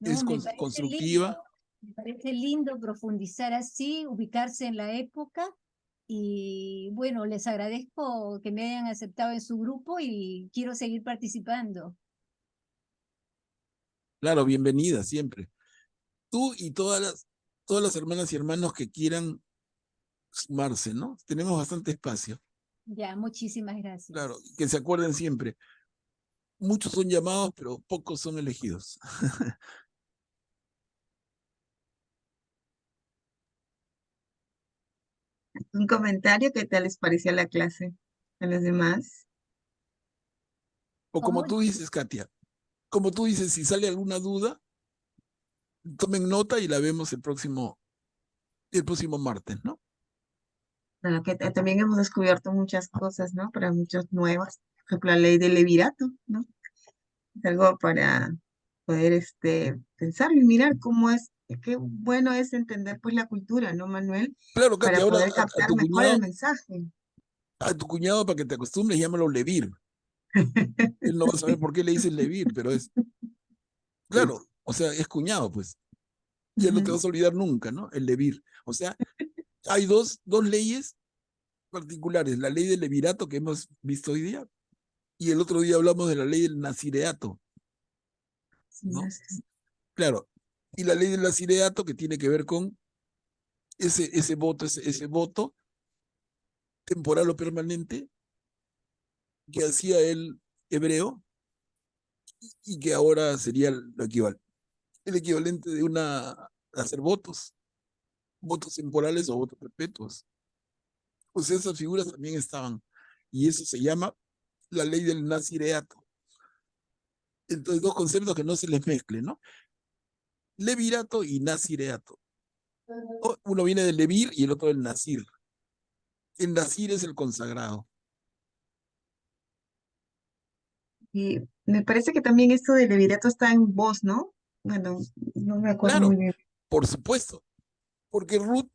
S3: es constructiva?
S4: Me parece lindo profundizar así, ubicarse en la época y bueno, les agradezco que me hayan aceptado en su grupo y quiero seguir participando.
S3: Claro, bienvenida siempre. Tú y todas las hermanas y hermanos que quieran sumarse, ¿no? Tenemos bastante espacio.
S4: Ya, muchísimas gracias.
S3: Claro, que se acuerden siempre. Muchos son llamados, pero pocos son elegidos.
S1: Un comentario, ¿qué tal les pareció la clase a los demás?
S3: O como
S4: ¿Cómo?
S3: tú dices, Katia, como tú dices, si sale alguna duda, tomen nota y la vemos el próximo martes, ¿no?
S1: Bueno, que también hemos descubierto muchas cosas, ¿no? Para muchos nuevas. Por ejemplo, la ley del levirato, ¿no? Es algo para poder pensarlo y mirar cómo es, qué bueno es entender pues la cultura, ¿no, Manuel?
S3: Claro,
S1: Para
S3: Katia, ahora
S1: poder captar mejor el mensaje.
S3: a tu cuñado para que te acostumbres, llámalo Levir. Él no va a saber por qué le dicen Levir, pero es, claro, o sea, es cuñado, pues. Ya no te vas a olvidar nunca, ¿no? El Levir. O sea, hay dos leyes particulares, la ley del levirato que hemos visto hoy día, y el otro día hablamos de la ley del nazireato, ¿no? Claro, y la ley del nazireato que tiene que ver con ese voto temporal o permanente que hacía el hebreo y que ahora sería el equivalente de hacer votos temporales o votos perpetuos. Pues esas figuras también estaban, y eso se llama la ley del nazireato. Entonces, dos conceptos que no se les mezclen, ¿no? Levirato y nazireato. Uno viene del levir y el otro del nazir. El nazir es el consagrado.
S1: Y me parece que también esto de levirato está en vos, ¿no? Bueno, no me acuerdo
S3: Claro,
S1: muy bien.
S3: por supuesto, porque Ruth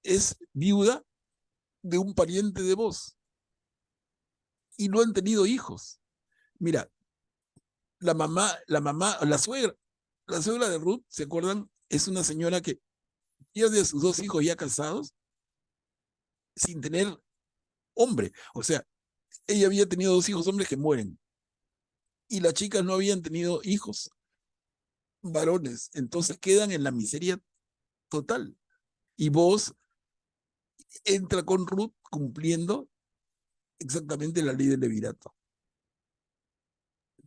S3: es viuda de un pariente de vos y no han tenido hijos. Mira, la suegra de Ruth, ¿se acuerdan? Es una señora que pierde a sus dos hijos ya casados sin tener hombre. O sea, ella había tenido dos hijos hombres que mueren y las chicas no habían tenido hijos varones, entonces quedan en la miseria total. Y vos entra con Ruth cumpliendo exactamente la ley del levirato.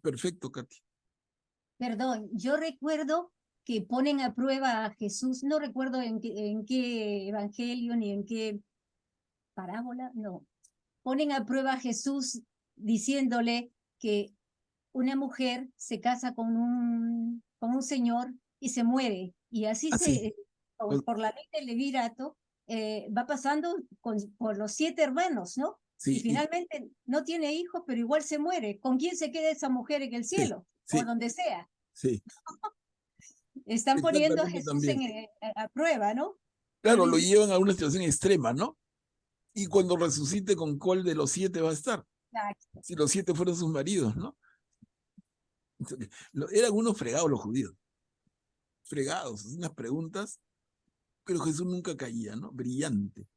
S3: Perfecto, Katy.
S4: Perdón, yo recuerdo que ponen a prueba a Jesús, no recuerdo en qué evangelio ni en qué parábola, no. Ponen a prueba a Jesús diciéndole que una mujer se casa con un señor y se muere. Y así por la ley del levirato, va pasando por los 7 hermanos, ¿no?
S3: Sí,
S4: y finalmente no tiene hijos, pero igual se muere. ¿Con quién se queda esa mujer en el cielo? O donde sea.
S3: Sí.
S4: Están poniendo a Jesús
S3: también.
S4: a prueba, ¿no?
S3: Claro, lo llevan a una situación extrema, ¿no? Y cuando resucite, ¿con cuál de los 7 va a estar?
S4: Exacto.
S3: Si los 7 fueron sus maridos, ¿no? Eran unos fregados los judíos. Fregados, unas preguntas, pero Jesús nunca caía, ¿no? Brillante.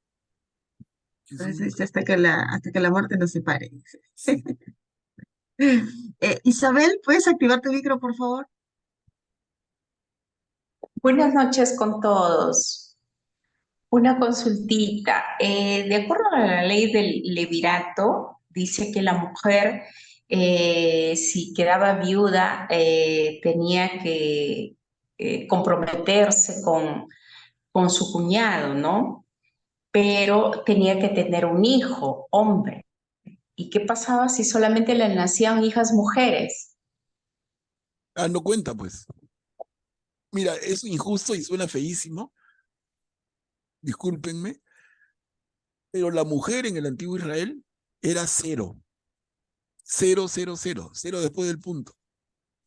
S1: Entonces, hasta que la muerte nos separe.
S3: Sí.
S1: Isabel, ¿puedes activar tu micro, por favor?
S14: Buenas noches con todos. Una consultita. De acuerdo a la ley del levirato, dice que la mujer, si quedaba viuda, tenía que comprometerse con su cuñado, ¿no? Pero tenía que tener un hijo, hombre. ¿Y qué pasaba si solamente le nacían hijas mujeres?
S3: No cuenta, pues. Mira, es injusto y suena feísimo. Discúlpenme. Pero la mujer en el antiguo Israel era 0. 0, 0, 0. 0 después del punto.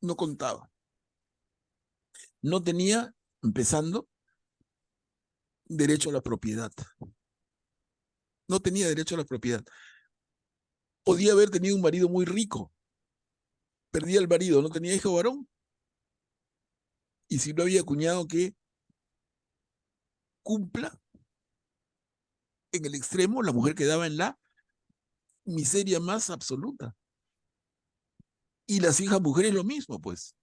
S3: No contaba. No tenía, empezando, derecho a la propiedad. No tenía derecho a la propiedad. Podía haber tenido un marido muy rico. Perdía el marido, no tenía hijo varón. Y si no había cuñado que cumpla, en el extremo, la mujer quedaba en la miseria más absoluta. Y las hijas mujeres lo mismo, pues.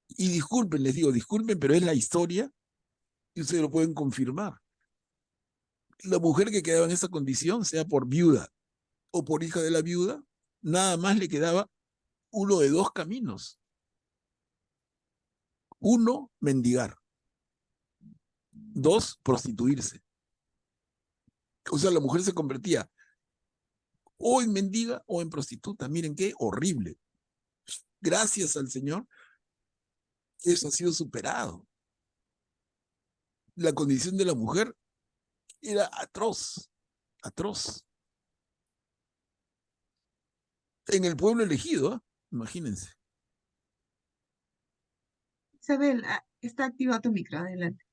S3: Y disculpen, les digo, disculpen, pero es la historia y ustedes lo pueden confirmar. La mujer que quedaba en esa condición, sea por viuda o por hija de la viuda, nada más le quedaba uno de dos caminos. Uno, mendigar. Dos, prostituirse. O sea, la mujer se convertía o en mendiga o en prostituta. Miren qué horrible. Gracias al Señor, eso ha sido superado. La condición de la mujer era atroz, atroz. En el pueblo elegido, ¿eh? Imagínense.
S1: Isabel, está activado tu micro, adelante.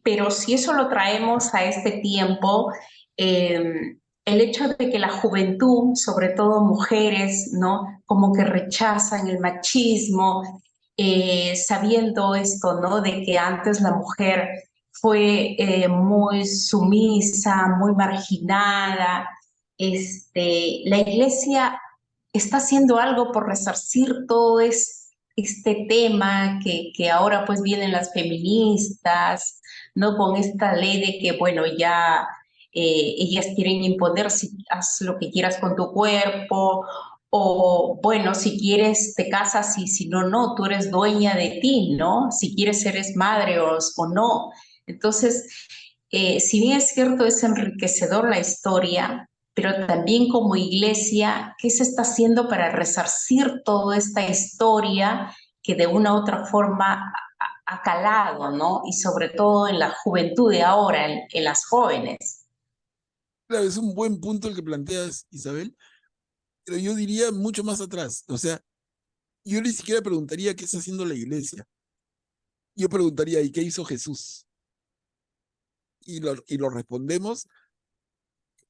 S14: Pero si eso lo traemos a este tiempo, el hecho de que la juventud, sobre todo mujeres, ¿no? Como que rechazan el machismo, sabiendo esto, ¿no? De que antes la mujer fue muy sumisa, muy marginada. La iglesia está haciendo algo por resarcir todo este tema que ahora pues vienen las feministas, ¿no? Con esta ley de que, bueno, ya ellas quieren imponer si haz lo que quieras con tu cuerpo, o bueno, si quieres te casas y si no, no, tú eres dueña de ti, ¿no? Si quieres eres madre o no. Entonces, si bien es cierto, es enriquecedor la historia, pero también como iglesia, ¿qué se está haciendo para resarcir toda esta historia que de una u otra forma ha calado, ¿no? Y sobre todo en la juventud de ahora, en las jóvenes.
S3: Claro, es un buen punto el que planteas, Isabel, pero yo diría mucho más atrás. O sea, yo ni siquiera preguntaría qué está haciendo la iglesia. Yo preguntaría, ¿y qué hizo Jesús? Y lo respondemos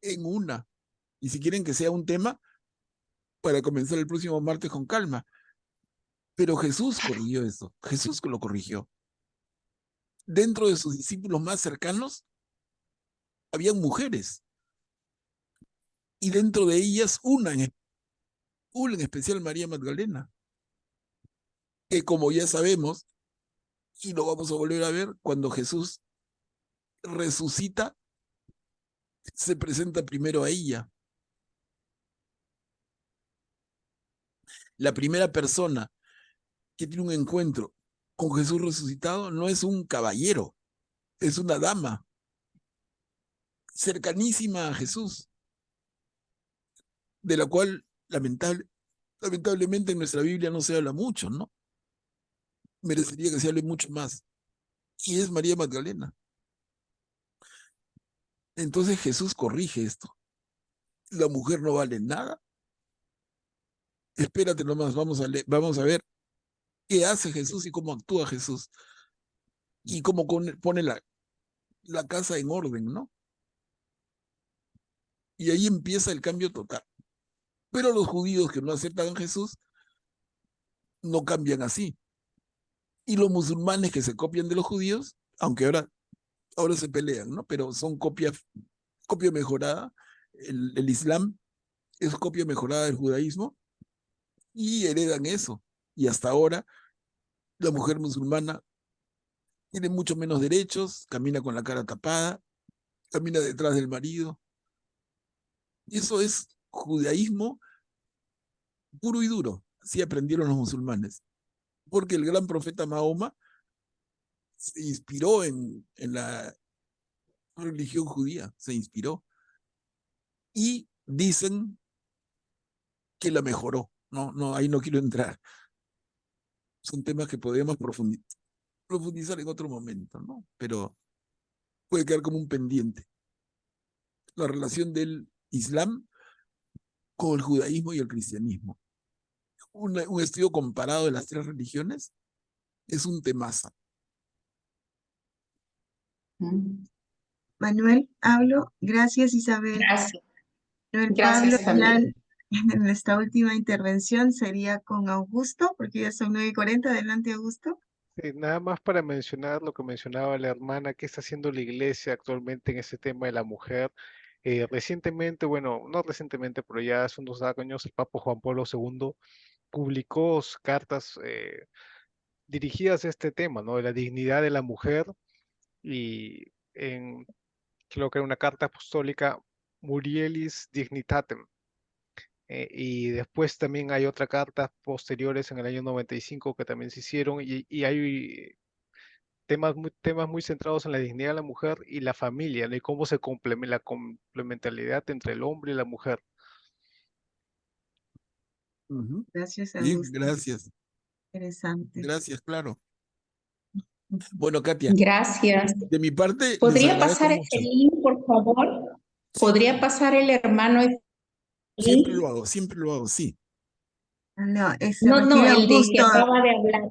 S3: en una. Y si quieren que sea un tema, para comenzar el próximo martes con calma. Pero Jesús corrigió eso. Jesús lo corrigió. Dentro de sus discípulos más cercanos, habían mujeres. Y dentro de ellas, una en especial María Magdalena, que como ya sabemos, y lo vamos a volver a ver, cuando Jesús resucita, se presenta primero a ella. La primera persona que tiene un encuentro con Jesús resucitado no es un caballero, es una dama cercanísima a Jesús, de la cual lamentablemente en nuestra Biblia no se habla mucho, ¿no? Merecería que se hable mucho más. Y es María Magdalena. Entonces Jesús corrige esto. La mujer no vale nada. Espérate nomás, vamos a ver qué hace Jesús y cómo actúa Jesús. Y cómo pone la casa en orden, ¿no? Y ahí empieza el cambio total. Pero los judíos que no aceptan a Jesús no cambian así. Y los musulmanes que se copian de los judíos, aunque ahora se pelean, ¿no? Pero son copia mejorada. El Islam es copia mejorada del judaísmo y heredan eso. Y hasta ahora la mujer musulmana tiene mucho menos derechos, camina con la cara tapada, camina detrás del marido. Y eso es judaísmo puro y duro. Así aprendieron los musulmanes. Porque el gran profeta Mahoma se inspiró en la religión judía, se inspiró. Y dicen que la mejoró. No, ahí no quiero entrar. Son temas que podemos profundizar en otro momento, ¿no? Pero puede quedar como un pendiente. La relación del Islam con el judaísmo y el cristianismo. Un estudio comparado de las tres religiones es un temazo.
S1: Manuel, hablo. Gracias, Isabel.
S14: Gracias.
S1: Manuel
S14: Gracias
S1: Pablo, ya
S14: también.
S1: en nuestra última intervención sería con Augusto, porque ya son 9:40. Adelante, Augusto.
S6: Nada más para mencionar lo que mencionaba la hermana, qué está haciendo la iglesia actualmente en ese tema de la mujer. Recientemente, bueno, no recientemente, pero ya hace unos años, el Papa Juan Pablo II publicó cartas dirigidas a este tema, ¿no? De la dignidad de la mujer y creo que era una carta apostólica Murielis Dignitatem. Y después también hay otra carta posteriores en el año 95 que también se hicieron y hay temas muy centrados en la dignidad de la mujer y la familia, ¿no? Y cómo se la complementariedad entre el hombre y la mujer.
S1: Gracias,
S3: Bien,
S1: Augusto.
S3: gracias.
S1: Interesante.
S3: Gracias, claro. Bueno, Katia,
S14: Gracias.
S3: de mi parte, les
S14: ¿Podría
S3: agradezco
S14: pasar
S3: mucho.
S14: el link, por favor? ¿Podría pasar el hermano el
S3: Siempre
S14: link?
S3: lo hago, sí.
S1: No, se
S14: No,
S1: refiere a
S14: el de que
S1: Augusto.
S14: acaba de hablar.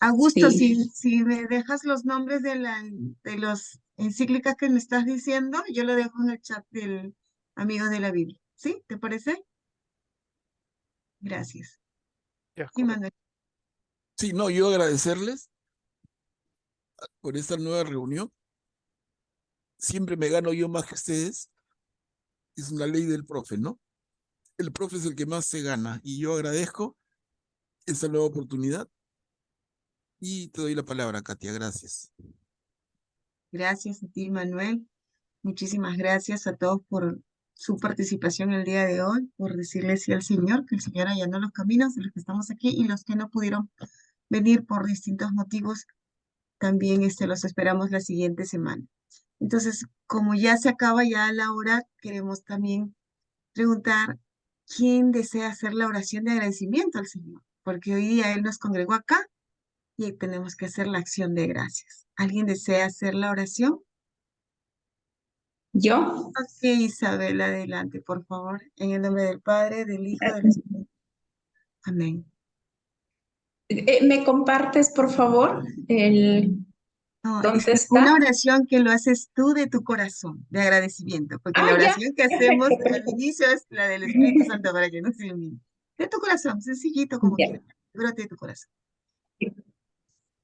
S1: Augusto,
S14: Sí.
S1: si me dejas los nombres de los encíclicas que me estás diciendo, yo lo dejo en el chat del amigo de la Biblia. ¿Sí? ¿Te parece? Gracias.
S6: Ya,
S1: Sí, Manuel.
S3: Sí, no, yo agradecerles por esta nueva reunión. Siempre me gano yo más que ustedes. Es una ley del profe, ¿no? El profe es el que más se gana y yo agradezco esta nueva oportunidad y te doy la palabra, Katia. Gracias.
S1: Gracias a ti, Manuel. Muchísimas gracias a todos por su participación el día de hoy, por decirle sí al Señor, que el Señor allanó los caminos de los que estamos aquí y los que no pudieron venir por distintos motivos, también los esperamos la siguiente semana. Entonces, como ya se acaba ya la hora, queremos también preguntar quién desea hacer la oración de agradecimiento al Señor, porque hoy día Él nos congregó acá y tenemos que hacer la acción de gracias. ¿Alguien desea hacer la oración?
S14: ¿Yo?
S1: Ok, Isabel, adelante, por favor. En el nombre del Padre, del Hijo, del Espíritu. Amén.
S14: ¿Me compartes, por favor,
S1: No,
S14: dónde
S1: es una
S14: está?
S1: oración que lo haces tú de tu corazón, de agradecimiento, porque la
S14: Ya.
S1: oración que hacemos
S14: Perfecto,
S1: al
S14: perfecto.
S1: inicio es la del Espíritu Santo para que no se ilumine. De tu corazón, sencillito como
S14: Ya.
S1: quieras, brote de tu corazón.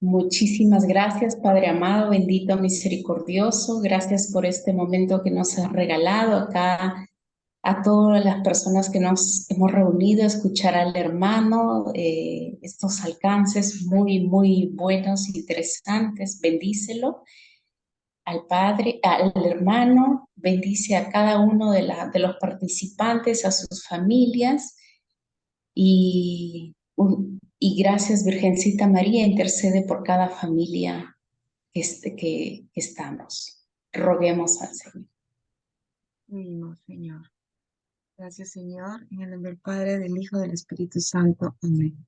S14: Muchísimas gracias, Padre amado, bendito, misericordioso. Gracias por este momento que nos has regalado acá a todas las personas que nos hemos reunido a escuchar al hermano, estos alcances muy, muy buenos, interesantes. Bendícelo al Padre, al hermano, bendice a cada uno de los participantes, a sus familias y gracias, Virgencita María, intercede por cada familia que estamos. Roguemos al Señor.
S1: Mismo, Señor. Gracias, Señor. En el nombre del Padre, del Hijo, del Espíritu Santo. Amén.